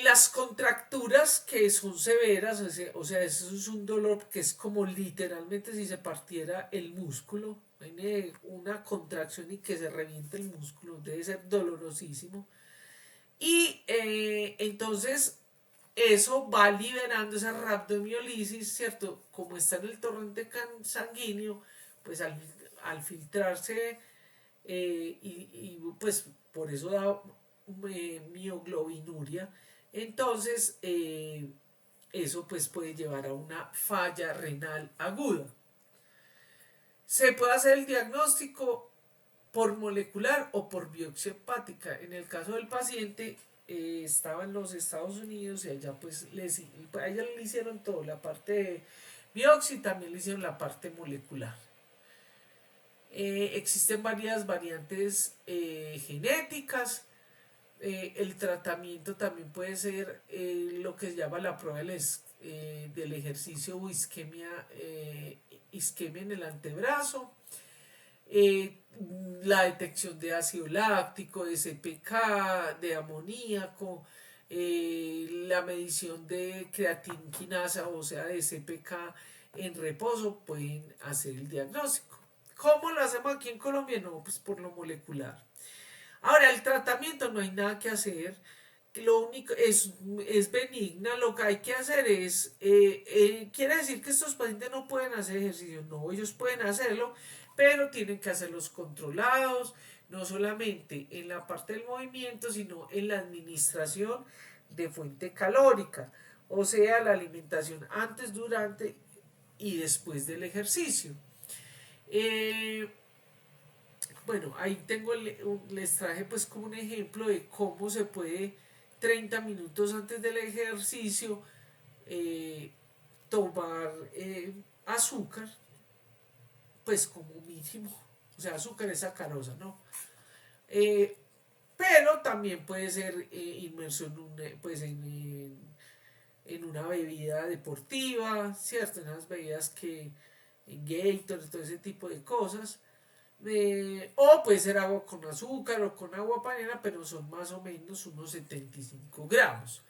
[SPEAKER 1] Las contracturas que son severas, o sea, eso es un dolor que es como literalmente si se partiera el músculo, una contracción y que se reviente el músculo, debe ser dolorosísimo. Y entonces eso va liberando esa rhabdomiolisis, ¿cierto? Como está en el torrente sanguíneo, pues al filtrarse, pues por eso da mioglobinuria, entonces eso pues puede llevar a una falla renal aguda. Se puede hacer el diagnóstico por molecular o por biopsia hepática. En el caso del paciente, estaba en los Estados Unidos, y allá pues a ella le hicieron todo, la parte de biopsia, y también le hicieron la parte molecular. Existen varias variantes genéticas. El tratamiento también puede ser lo que se llama la prueba del ejercicio o isquemia en el antebrazo. La detección de ácido láctico, de CPK, de amoníaco, la medición de creatinquinasa, o sea, de CPK en reposo, pueden hacer el diagnóstico. ¿Cómo lo hacemos aquí en Colombia? No, pues por lo molecular. Ahora, el tratamiento no hay nada que hacer. Lo único es benigna. Lo que hay que hacer es, quiere decir que estos pacientes no pueden hacer ejercicio. No, ellos pueden hacerlo, pero tienen que hacerlos controlados, no solamente en la parte del movimiento, sino en la administración de fuente calórica, o sea, la alimentación antes, durante y después del ejercicio. Eh, bueno, ahí les traje pues como un ejemplo de cómo se puede 30 minutos antes del ejercicio, eh, tomar azúcar, pues como mínimo, o sea, azúcar es sacarosa, ¿no? Pero también puede ser inmerso pues en una bebida deportiva, ¿cierto? En unas bebidas que, en Gatorade, todo ese tipo de cosas. O puede ser agua con azúcar o con agua panela, pero son más o menos unos 75 gramos.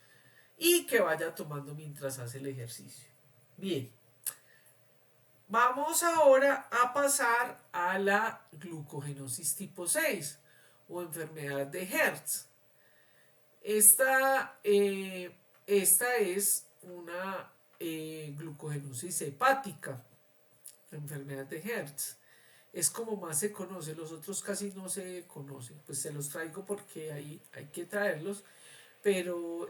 [SPEAKER 1] Y que vaya tomando mientras hace el ejercicio. Bien, vamos ahora a pasar a la glucogenosis tipo 6 o enfermedad de Hertz. Esta es una glucogenosis hepática, la enfermedad de Hertz. Es como más se conoce, los otros casi no se conocen. Pues se los traigo porque hay que traerlos, pero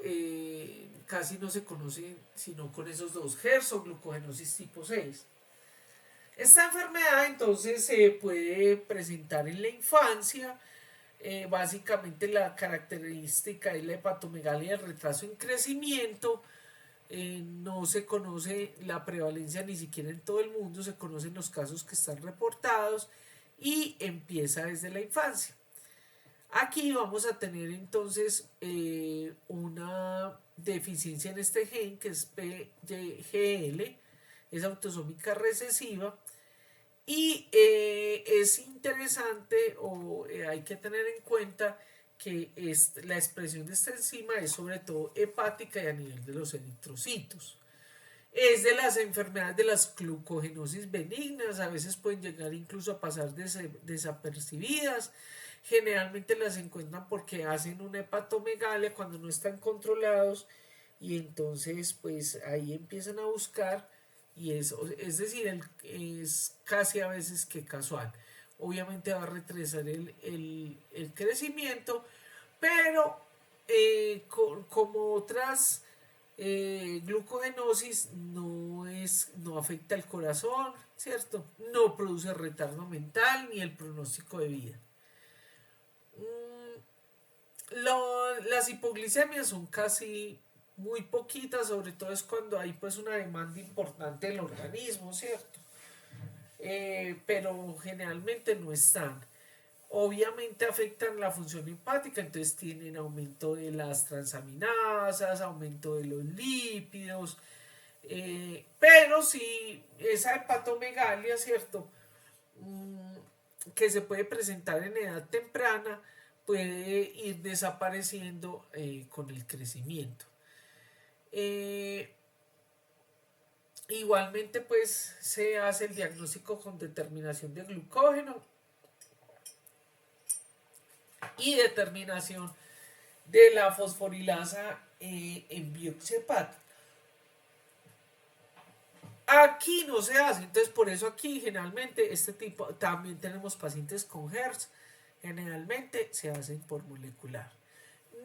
[SPEAKER 1] casi no se conocen sino con esos dos, Hertz o glucogenosis tipo 6. Esta enfermedad entonces se puede presentar en la infancia. Básicamente la característica es la hepatomegalia, el retraso en crecimiento. No se conoce la prevalencia ni siquiera en todo el mundo, se conocen los casos que están reportados y empieza desde la infancia. Aquí vamos a tener entonces una deficiencia en este gen que es PGL, es autosómica recesiva. Y es interesante o hay que tener en cuenta que la expresión de esta enzima es sobre todo hepática y a nivel de los eritrocitos. Es de las enfermedades de las glucogenosis benignas, a veces pueden llegar incluso a pasar desapercibidas. Generalmente las encuentran porque hacen una hepatomegalia cuando no están controlados y entonces pues ahí empiezan a buscar y es decir, es casi a veces que casual. Obviamente va a retrasar el crecimiento, pero como otras glucogenosis no afecta el corazón, ¿cierto? No produce retardo mental ni el pronóstico de vida. Las hipoglicemias son casi muy poquitas, sobre todo es cuando hay pues una demanda importante del organismo, ¿cierto? Pero generalmente no están. Obviamente afectan la función hepática, entonces tienen aumento de las transaminasas, aumento de los lípidos, pero si esa hepatomegalia, ¿cierto? Que se puede presentar en edad temprana, puede ir desapareciendo con el crecimiento. Igualmente pues se hace el diagnóstico con determinación de glucógeno y determinación de la fosforilasa en biopsia hepática. Aquí no se hace, entonces por eso aquí generalmente este tipo, también tenemos pacientes con Hertz, generalmente se hacen por molecular.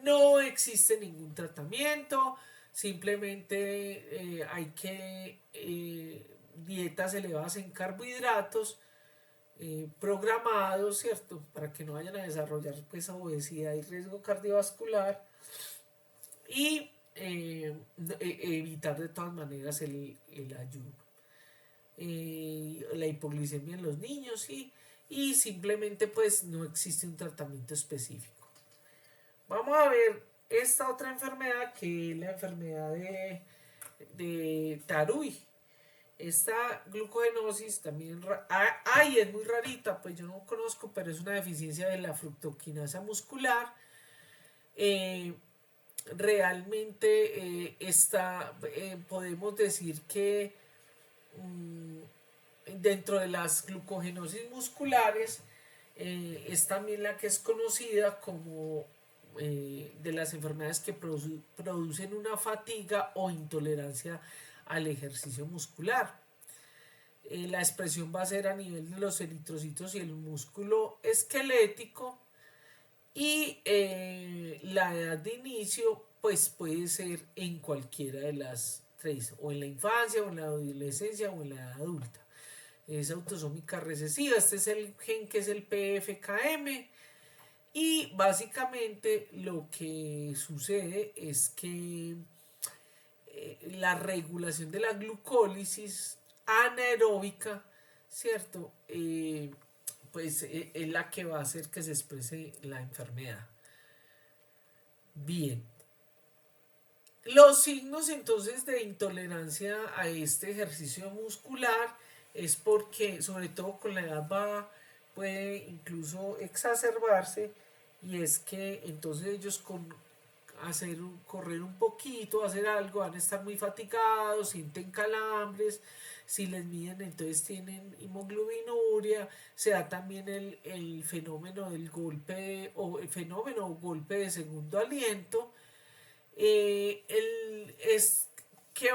[SPEAKER 1] No existe ningún tratamiento, simplemente hay que dietas elevadas en carbohidratos programados, ¿cierto? Para que no vayan a desarrollar pues obesidad y riesgo cardiovascular y evitar de todas maneras el ayuno. La hipoglicemia en los niños y simplemente pues no existe un tratamiento específico. Vamos a ver esta otra enfermedad que es la enfermedad de Tarui. Esta glucogenosis también es muy rarita, pues yo no conozco, pero es una deficiencia de la fructoquinasa muscular. Realmente podemos decir que dentro de las glucogenosis musculares es también la que es conocida como de las enfermedades que producen una fatiga o intolerancia al ejercicio muscular. La expresión va a ser a nivel de los eritrocitos y el músculo esquelético y la edad de inicio pues puede ser en cualquiera de las tres, o en la infancia, o en la adolescencia, o en la edad adulta. Es autosómica recesiva, este es el gen que es el PFKM y básicamente lo que sucede es que la regulación de la glucólisis anaeróbica, ¿cierto? Pues es la que va a hacer que se exprese la enfermedad. Bien. Los signos entonces de intolerancia a este ejercicio muscular es porque, sobre todo con la edad, puede incluso exacerbarse, y es que entonces ellos correr un poquito, hacer algo, van a estar muy fatigados, sienten calambres, si les miden entonces tienen hemoglobinuria, se da también el fenómeno del golpe o el fenómeno o golpe de segundo aliento. ¿Qué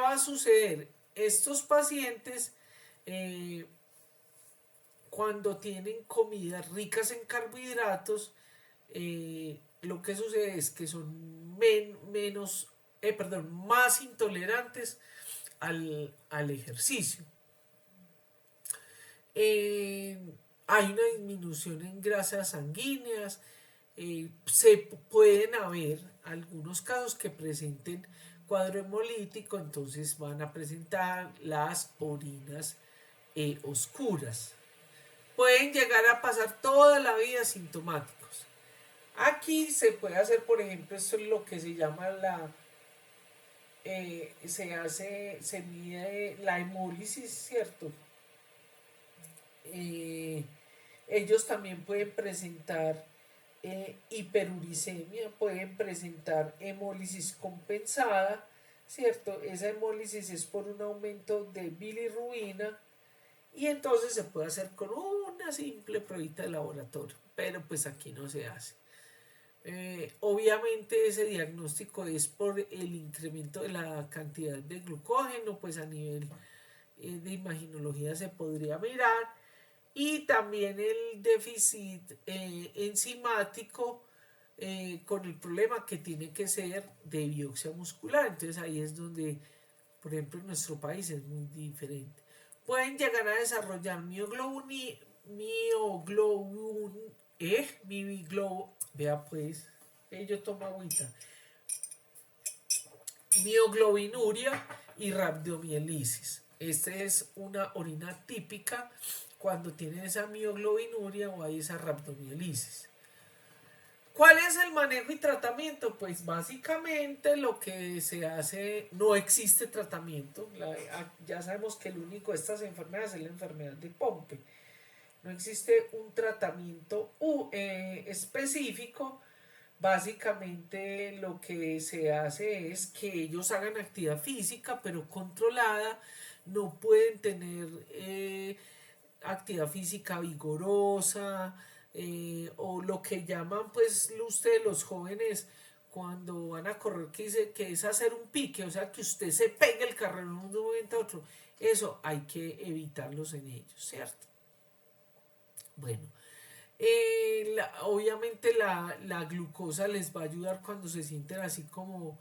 [SPEAKER 1] va a suceder? Estos pacientes, cuando tienen comidas ricas en carbohidratos, lo que sucede es que son más intolerantes al ejercicio. Hay una disminución en grasas sanguíneas. Se pueden haber algunos casos que presenten cuadro hemolítico, entonces van a presentar las orinas oscuras. Pueden llegar a pasar toda la vida sintomáticos. Aquí se puede hacer, por ejemplo, esto es lo que se llama se mide la hemólisis, ¿cierto? Ellos también pueden presentar hiperuricemia, pueden presentar hemólisis compensada, ¿cierto? Esa hemólisis es por un aumento de bilirrubina, y entonces se puede hacer con una simple pruebita de laboratorio, pero pues aquí no se hace. Obviamente ese diagnóstico es por el incremento de la cantidad de glucógeno, pues a nivel de imaginología se podría mirar, y también el déficit enzimático, con el problema que tiene que ser de biopsia muscular. Entonces ahí es donde, por ejemplo, en nuestro país es muy diferente. Pueden llegar a desarrollar vea pues, yo tomo agüita, mioglobinuria y rhabdomielisis. Esta es una orina típica cuando tienen esa mioglobinuria o hay esa rhabdomielisis. ¿Cuál es el manejo y tratamiento? Pues básicamente lo que se hace, no existe tratamiento. Ya sabemos que el único de estas enfermedades es la enfermedad de Pompe. No existe un tratamiento específico. Básicamente lo que se hace es que ellos hagan actividad física, pero controlada. No pueden tener actividad física vigorosa, o lo que llaman pues ustedes los jóvenes cuando van a correr, que es hacer un pique, o sea que usted se pegue el carrero de un momento a otro. Eso hay que evitarlos en ellos, ¿cierto? Bueno, obviamente la glucosa les va a ayudar cuando se sienten así como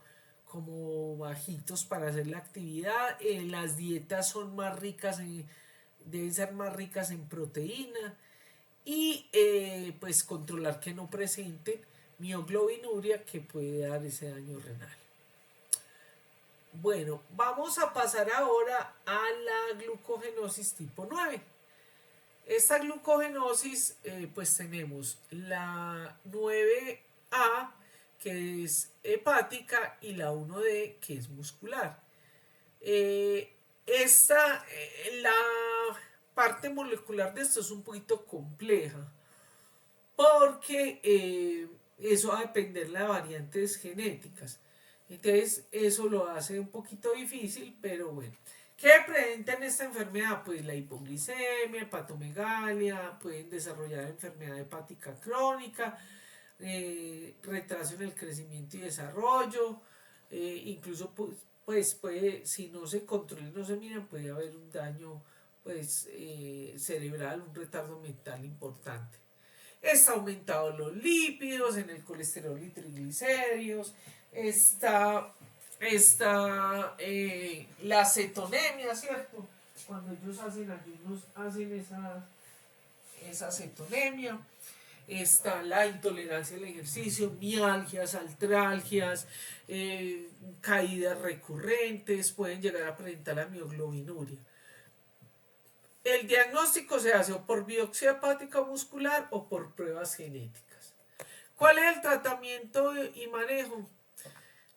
[SPEAKER 1] bajitos para hacer la actividad. Las dietas son más ricas, deben ser más ricas en proteína, y pues controlar que no presenten mioglobinuria, que puede dar ese daño renal. Bueno, vamos a pasar ahora a la glucogenosis tipo 9. Esta glucogenosis, pues tenemos la 9A, que es hepática, y la 1D, que es muscular. La parte molecular de esto es un poquito compleja, porque eso va a depender de las variantes genéticas. Entonces eso lo hace un poquito difícil, pero bueno. ¿Qué presenta en esta enfermedad? Pues la hipoglicemia, hepatomegalia, pueden desarrollar enfermedad hepática crónica, retraso en el crecimiento y desarrollo, incluso pues puede, si no se controla y no se miran, puede haber un daño pues cerebral, un retardo mental importante. Está aumentado los lípidos, en el colesterol y triglicéridos, está la cetonemia, ¿cierto? Cuando ellos hacen ayunos, hacen esa cetonemia. está la intolerancia al ejercicio, mialgias, artralgias, caídas recurrentes, pueden llegar a presentar la mioglobinuria. El diagnóstico se hace o por biopsia hepática muscular o por pruebas genéticas. ¿Cuál es el tratamiento y manejo?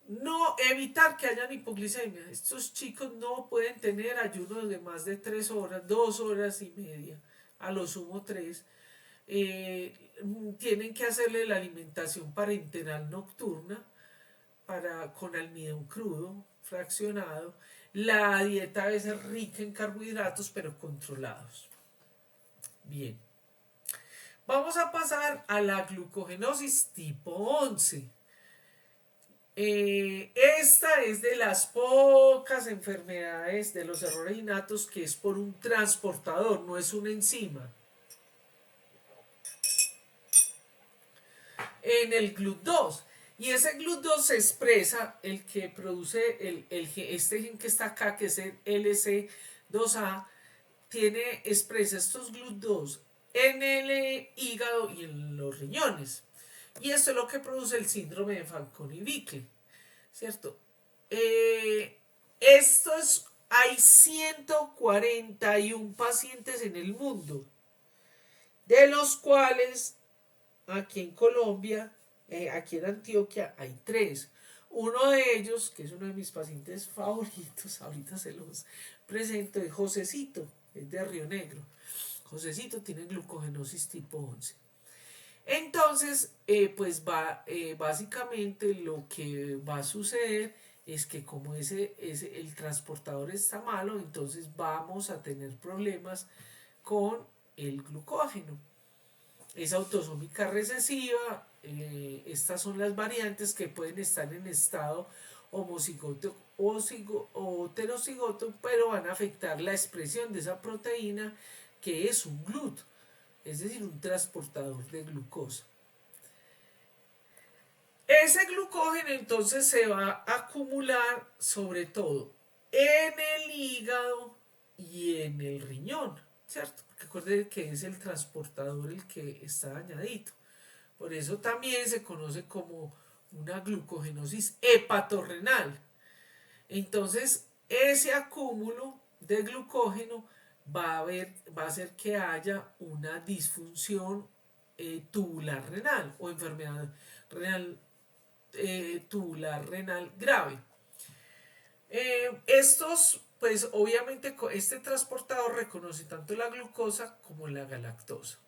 [SPEAKER 1] No evitar que hayan hipoglicemia. Estos chicos no pueden tener ayunos de más de 3 horas, 2 horas y media, a lo sumo 3. Tienen que hacerle la alimentación parenteral nocturna con almidón crudo, fraccionado. La dieta debe ser rica en carbohidratos, pero controlados. Bien. Vamos a pasar a la glucogenosis tipo 11. Esta es de las pocas enfermedades de los errores innatos que es por un transportador, no es una enzima. En el GLUT2. Y ese GLUT2 se expresa, el que produce este gen que está acá, que es el LC2A, expresa estos GLUT2 en el hígado y en los riñones. Y esto es lo que produce el síndrome de Fanconi-Bickel, ¿cierto? Hay 141 pacientes en el mundo, de los cuales aquí en Colombia, aquí en Antioquia, hay 3. Uno de ellos, que es uno de mis pacientes favoritos, ahorita se los presento, es Josecito, es de Río Negro. Josecito tiene glucogenosis tipo 11. Entonces, básicamente lo que va a suceder es que como el transportador está malo, entonces vamos a tener problemas con el glucógeno. Es autosómica recesiva. Estas son las variantes que pueden estar en estado homocigoto o heterocigoto, pero van a afectar la expresión de esa proteína que es un GLUT, es decir, un transportador de glucosa. Ese glucógeno entonces se va a acumular sobre todo en el hígado y en el riñón, ¿cierto? Porque recuerden que es el transportador el que está dañadito. Por eso también se conoce como una glucogenosis hepatorrenal. Entonces, ese acúmulo de glucógeno va a hacer que haya una disfunción tubular renal o enfermedad renal tubular renal grave. Pues obviamente este transportador reconoce tanto la glucosa como la galactosa.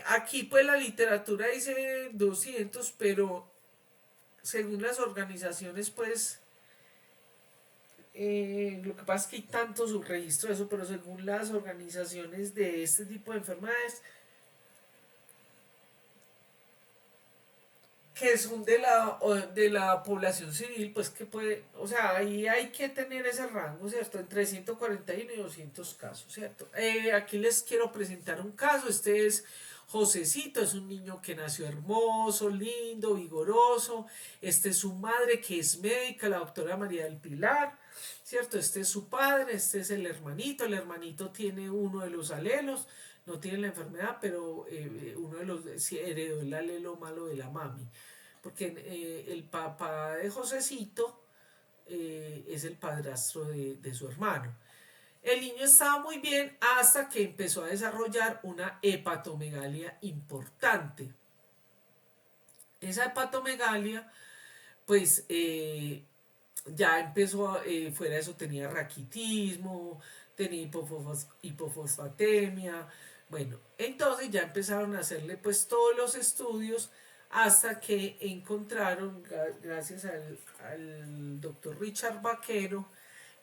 [SPEAKER 1] Aquí pues la literatura dice 200, pero según las organizaciones pues lo que pasa es que hay tanto subregistro de eso, pero según las organizaciones de este tipo de enfermedades que son de la población civil, pues que puede, o sea, ahí hay que tener ese rango, ¿cierto? Entre 141 y 200 casos, ¿cierto? Aquí les quiero presentar un caso. Este es Josecito, es un niño que nació hermoso, lindo, vigoroso. Este es su madre, que es médica, la doctora María del Pilar, ¿cierto? Este es su padre, este es el hermanito tiene uno de los alelos, no tiene la enfermedad, pero uno de los heredó el alelo malo de la mami, porque el papá de Josecito es el padrastro de su hermano. El niño estaba muy bien hasta que empezó a desarrollar una hepatomegalia importante. Esa hepatomegalia, pues ya empezó, fuera de eso tenía raquitismo, tenía hipofosfatemia. Bueno, entonces ya empezaron a hacerle pues todos los estudios hasta que encontraron, gracias al doctor Richard Vaquero,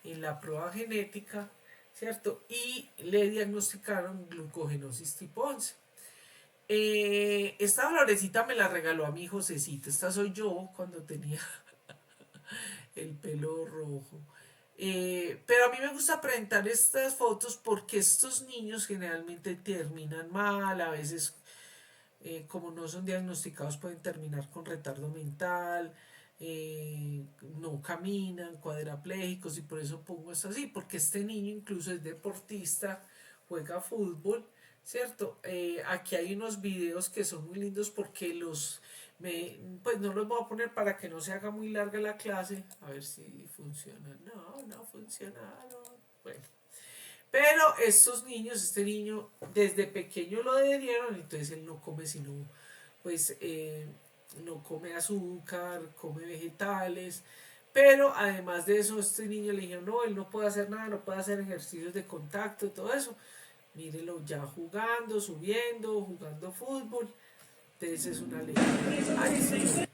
[SPEAKER 1] en la prueba genética, ¿cierto? Y le diagnosticaron glucogenosis tipo 11. Esta florecita me la regaló a mi Josecito. Esta soy yo cuando tenía el pelo rojo. Pero a mí me gusta presentar estas fotos porque estos niños generalmente terminan mal, a veces como no son diagnosticados pueden terminar con retardo mental, no caminan, cuadraplégicos, y por eso pongo esto así, porque este niño incluso es deportista, juega fútbol, ¿cierto? Aquí hay unos videos que son muy lindos porque pues no los voy a poner para que no se haga muy larga la clase. A ver si funciona. No, no funcionaron. Bueno. Pero estos niños, este niño desde pequeño lo dieron, entonces él no come sino, pues, no come azúcar, come vegetales. Pero además de eso, este niño le dijeron, no, él no puede hacer nada, no puede hacer ejercicios de contacto, todo eso. Mírelo ya jugando, subiendo, jugando fútbol. Entonces es una alegría. Ay, sí.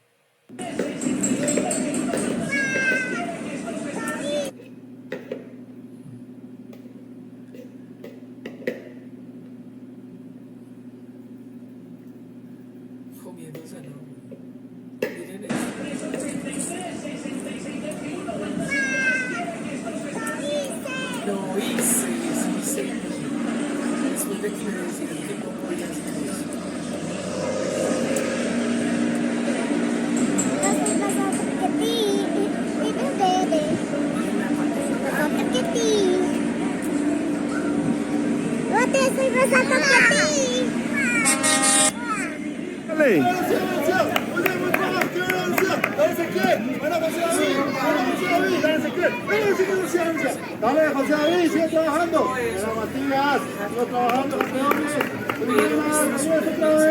[SPEAKER 1] Comiendo zanahoria. Miren eso. Lo hice, sí, después de que me decían que no podía hacer eso. Miren la pantalla.
[SPEAKER 3] Dale. Dale, José David, sigue trabajando. Mira, Matías, sigue trabajando, campeones.
[SPEAKER 1] Pero esto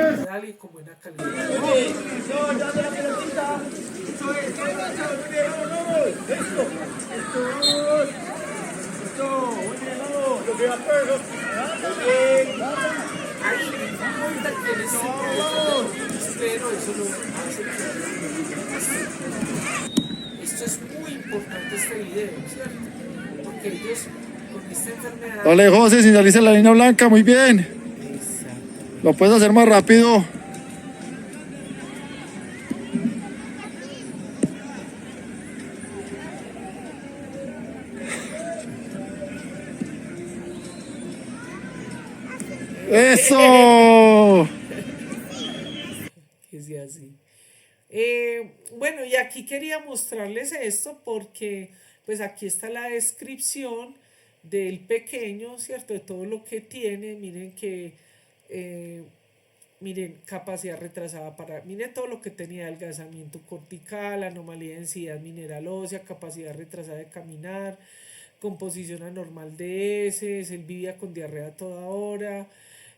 [SPEAKER 1] es dale con buena calidad. Ahí me importa que les pero eso lo hace que esto es muy importante este video, ¿cierto? Porque ellos con esta enfermedad.
[SPEAKER 3] Dale, José, señaliza la línea blanca, muy bien.
[SPEAKER 1] Exacto.
[SPEAKER 3] Lo puedes hacer más rápido. ¡Eso!
[SPEAKER 1] Que sea así. Bueno, y aquí quería mostrarles esto porque pues aquí está la descripción del pequeño, ¿cierto? De todo lo que tiene. Miren que, eh, miren, capacidad retrasada para, miren todo lo que tenía, adelgazamiento cortical, anomalía de densidad mineral ósea, capacidad retrasada de caminar, composición anormal de heces, él vivía con diarrea a toda hora,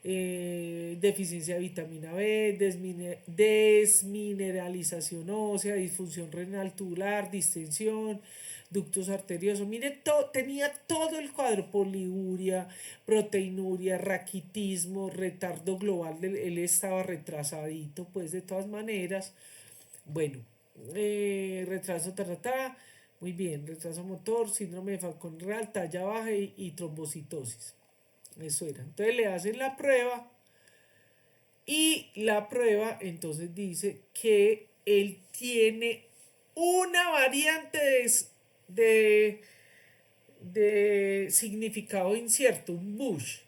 [SPEAKER 1] deficiencia de vitamina B, desmineralización ósea, disfunción renal tubular, distensión, ductos arteriosos. Mire, tenía todo el cuadro, poliuria, proteinuria, raquitismo, retardo global, él estaba retrasadito, pues de todas maneras. Bueno, retraso, muy bien, retraso motor, síndrome de Fanconi Real, talla baja y trombocitosis. Eso era. Entonces le hacen la prueba y la prueba entonces dice que él tiene una variante de, de significado incierto, un Bush,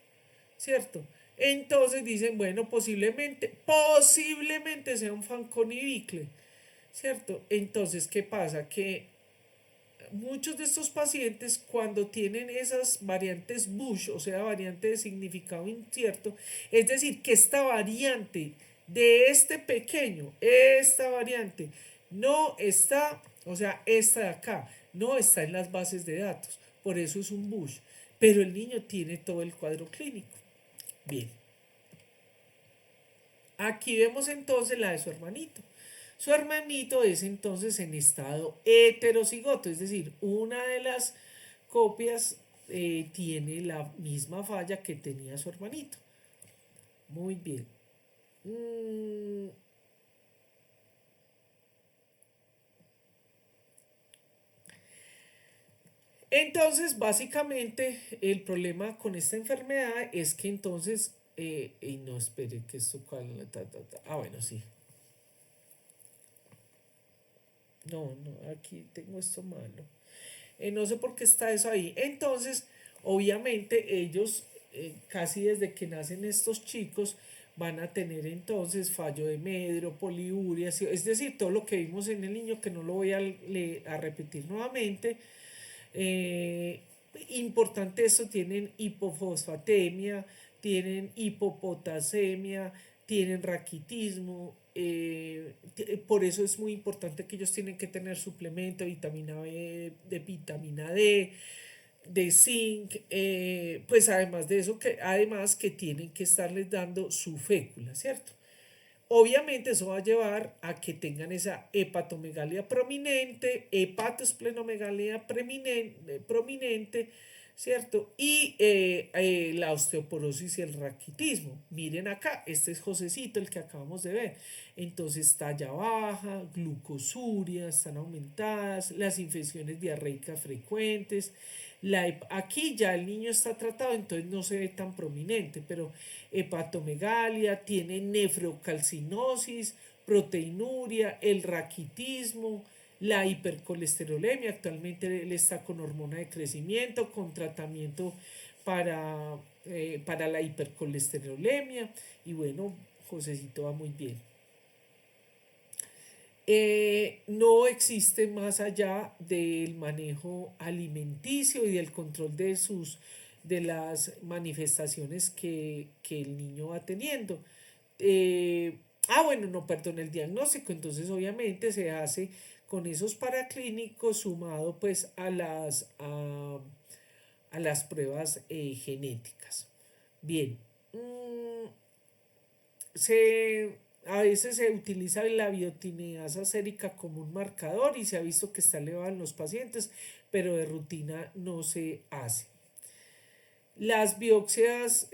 [SPEAKER 1] ¿cierto? Entonces dicen, bueno, posiblemente sea un Fanconi Bickel, ¿cierto? Entonces, ¿qué pasa? Que muchos de estos pacientes cuando tienen esas variantes Bush, o sea, variante de significado incierto, es decir, que esta variante de este pequeño, esta variante, no está, o sea, esta de acá, no está en las bases de datos, por eso es un Bush, pero el niño tiene todo el cuadro clínico. Bien, aquí vemos entonces la de su hermanito. Su hermanito es entonces en estado heterocigoto, es decir, una de las copias tiene la misma falla que tenía su hermanito. Muy bien. Entonces, básicamente, el problema con esta enfermedad es que entonces, y no espere que esto, bueno, sí. No, no, aquí tengo esto malo. No sé por qué está eso ahí. Entonces, obviamente, ellos, casi desde que nacen estos chicos, van a tener entonces fallo de medro, poliuria, es decir, todo lo que vimos en el niño, que no lo voy a repetir nuevamente. Eh, Importante esto, tienen hipofosfatemia, tienen hipopotasemia, tienen raquitismo. Por eso es muy importante que ellos tienen que tener suplemento de vitamina B, de vitamina D, de zinc, pues además de eso, además que tienen que estarles dando su fécula, ¿cierto? Obviamente eso va a llevar a que tengan esa hepatomegalia prominente, hepatosplenomegalia prominente, ¿cierto? Y la osteoporosis y el raquitismo. Miren acá, este es Josecito, el que acabamos de ver. Entonces talla baja, glucosuria, están aumentadas, las infecciones diarreicas frecuentes. Aquí ya el niño está tratado, entonces no se ve tan prominente, pero hepatomegalia, tiene nefrocalcinosis, proteinuria, el raquitismo, la hipercolesterolemia. Actualmente él está con hormona de crecimiento, con tratamiento para la hipercolesterolemia. Y bueno, Josecito va muy bien. No existe más allá del manejo alimenticio y del control de las manifestaciones que el niño va teniendo. Bueno, no, perdón, el diagnóstico, entonces obviamente se hace con esos paraclínicos sumado pues a las pruebas genéticas. Bien, a veces se utiliza la biotineasa sérica como un marcador y se ha visto que está elevado en los pacientes, pero de rutina no se hace. Las biopsias,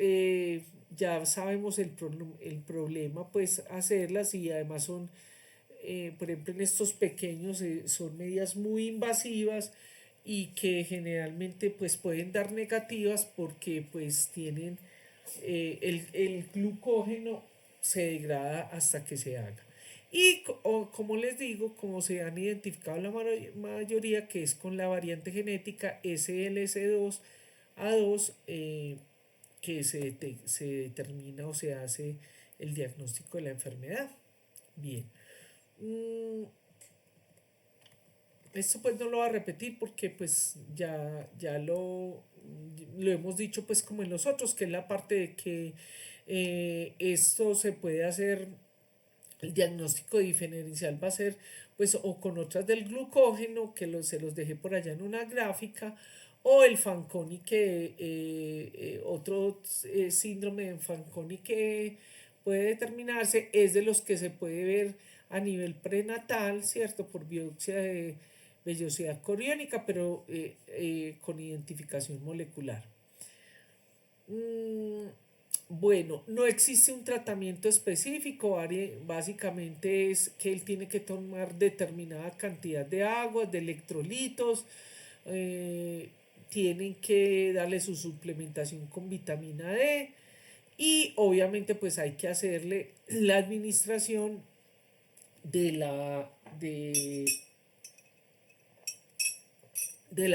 [SPEAKER 1] ya sabemos el problema, pues hacerlas, y además son, por ejemplo, en estos pequeños son medidas muy invasivas y que generalmente pues pueden dar negativas porque pues tienen el glucógeno se degrada hasta que se haga. Y como les digo, como se han identificado la mayoría, que es con la variante genética SLC2A2, que se determina o se hace el diagnóstico de la enfermedad. Bien. Esto pues no lo voy a repetir porque pues ya lo hemos dicho pues como en los otros, que es la parte de que esto se puede hacer, el diagnóstico diferencial va a ser pues o con otras del glucógeno, que se los dejé por allá en una gráfica, o el Fanconi, que otro síndrome de Fanconi que puede determinarse es de los que se puede ver a nivel prenatal, ¿cierto? Por biopsia de vellosidad coriónica, pero con identificación molecular. Bueno, no existe un tratamiento específico, básicamente es que él tiene que tomar determinada cantidad de agua, de electrolitos, tienen que darle su suplementación con vitamina D y obviamente pues hay que hacerle la administración de la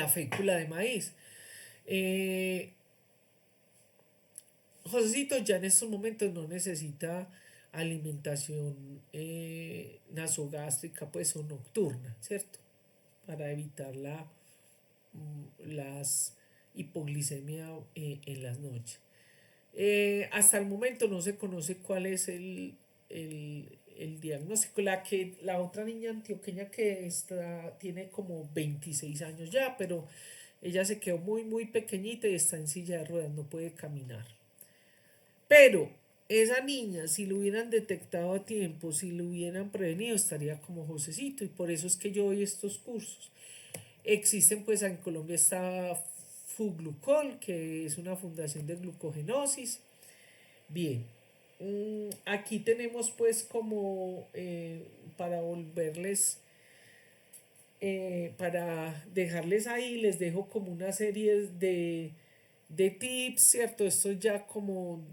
[SPEAKER 1] fécula de maíz. Josecito ya en estos momentos no necesita alimentación nasogástrica pues o nocturna, ¿cierto? Para evitar las hipoglicemia en las noches. Hasta el momento no se conoce cuál es el diagnóstico. La otra niña antioqueña que tiene como 26 años ya, pero ella se quedó muy muy pequeñita y está en silla de ruedas, no puede caminar. Pero esa niña, si lo hubieran detectado a tiempo, si lo hubieran prevenido, estaría como Josecito, y por eso es que yo doy estos cursos. Existen pues en Colombia está Fuglucol, que es una fundación de glucogenosis. Bien, aquí tenemos pues como para volverles, para dejarles ahí, les dejo como una serie de tips, ¿cierto? Esto ya como,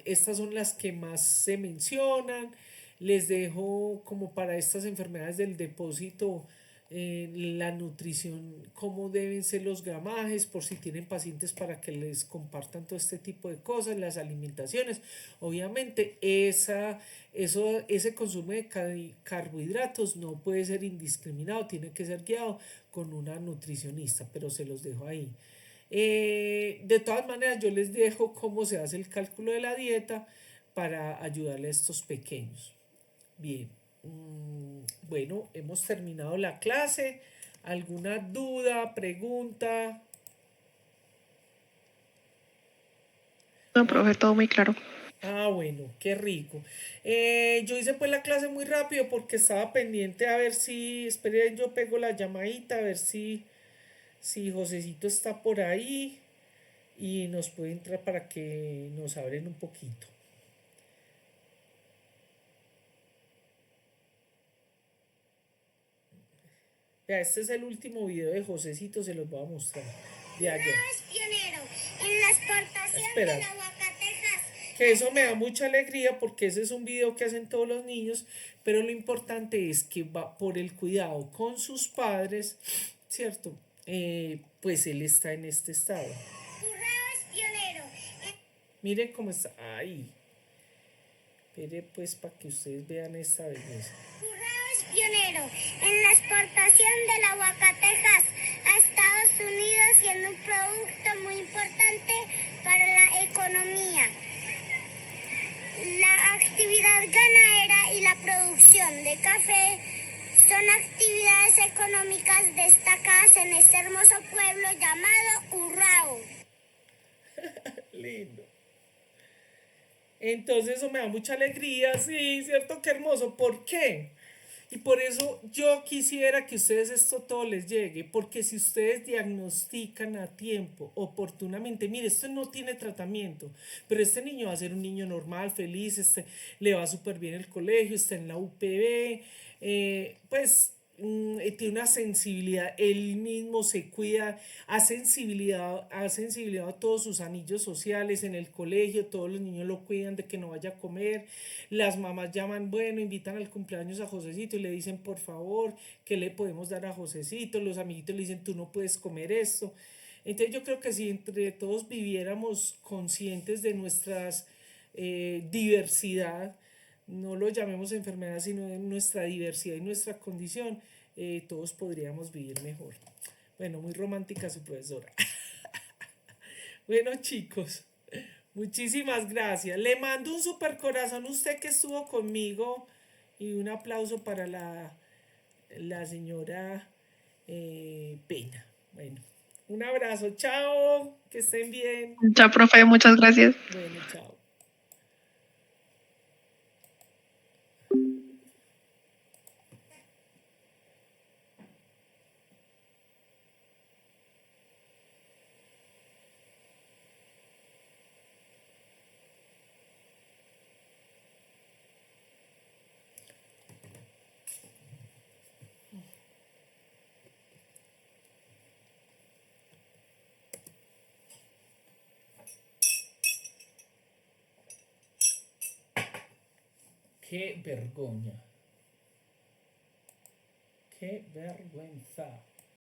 [SPEAKER 1] estas son las que más se mencionan. Les dejo como para estas enfermedades del depósito, la nutrición, cómo deben ser los gramajes, por si tienen pacientes para que les compartan todo este tipo de cosas, las alimentaciones. Obviamente ese consumo de carbohidratos no puede ser indiscriminado, tiene que ser guiado con una nutricionista, pero se los dejo ahí. De todas maneras, yo les dejo cómo se hace el cálculo de la dieta para ayudarle a estos pequeños. Bien, bueno, hemos terminado la clase. ¿Alguna duda, pregunta?
[SPEAKER 2] No, profe, todo muy claro.
[SPEAKER 1] Bueno, qué rico. Yo hice pues la clase muy rápido porque estaba pendiente a ver si, esperen, yo pego la llamadita, a ver si Josecito está por ahí y nos puede entrar para que nos abren un poquito. Vea, este es el último video de Josecito, se los voy a mostrar. De ayer.
[SPEAKER 4] Es pionero en la exportación
[SPEAKER 1] Espera.
[SPEAKER 4] del aguacatejas.
[SPEAKER 1] Que eso me da mucha alegría porque ese es un video que hacen todos los niños, pero lo importante es que va por el cuidado con sus padres, ¿cierto? Pues él está en este estado.
[SPEAKER 4] Currao es pionero.
[SPEAKER 1] Miren cómo está. Ahí. Espere pues para que ustedes vean esta belleza.
[SPEAKER 4] Currao es pionero en la exportación del aguacatejas a Estados Unidos, siendo un producto muy importante para la economía, la actividad ganadera y la producción de café son actividades económicas destacadas en este hermoso pueblo llamado Currao.
[SPEAKER 1] Lindo. Entonces eso me da mucha alegría, sí, ¿cierto? Qué hermoso. ¿Por qué? Y por eso yo quisiera que ustedes esto todo les llegue, porque si ustedes diagnostican a tiempo, oportunamente, mire, esto no tiene tratamiento, pero este niño va a ser un niño normal, feliz, le va súper bien el colegio, está en la UPB, pues tiene una sensibilidad, él mismo se cuida, ha sensibilidad a todos sus anillos sociales en el colegio, todos los niños lo cuidan de que no vaya a comer, las mamás llaman, bueno, invitan al cumpleaños a Josecito y le dicen, por favor, ¿qué le podemos dar a Josecito? Los amiguitos le dicen, tú no puedes comer esto. Entonces yo creo que si entre todos viviéramos conscientes de nuestras diversidad, no lo llamemos enfermedad, sino de nuestra diversidad y nuestra condición, todos podríamos vivir mejor. Bueno, muy romántica su profesora. Bueno, chicos, muchísimas gracias. Le mando un super corazón a usted que estuvo conmigo y un aplauso para la señora Peña. Bueno, un abrazo, chao, que estén bien.
[SPEAKER 2] Ya, profe, muchas gracias.
[SPEAKER 1] Bueno, chao. Qué vergüenza. Qué vergüenza.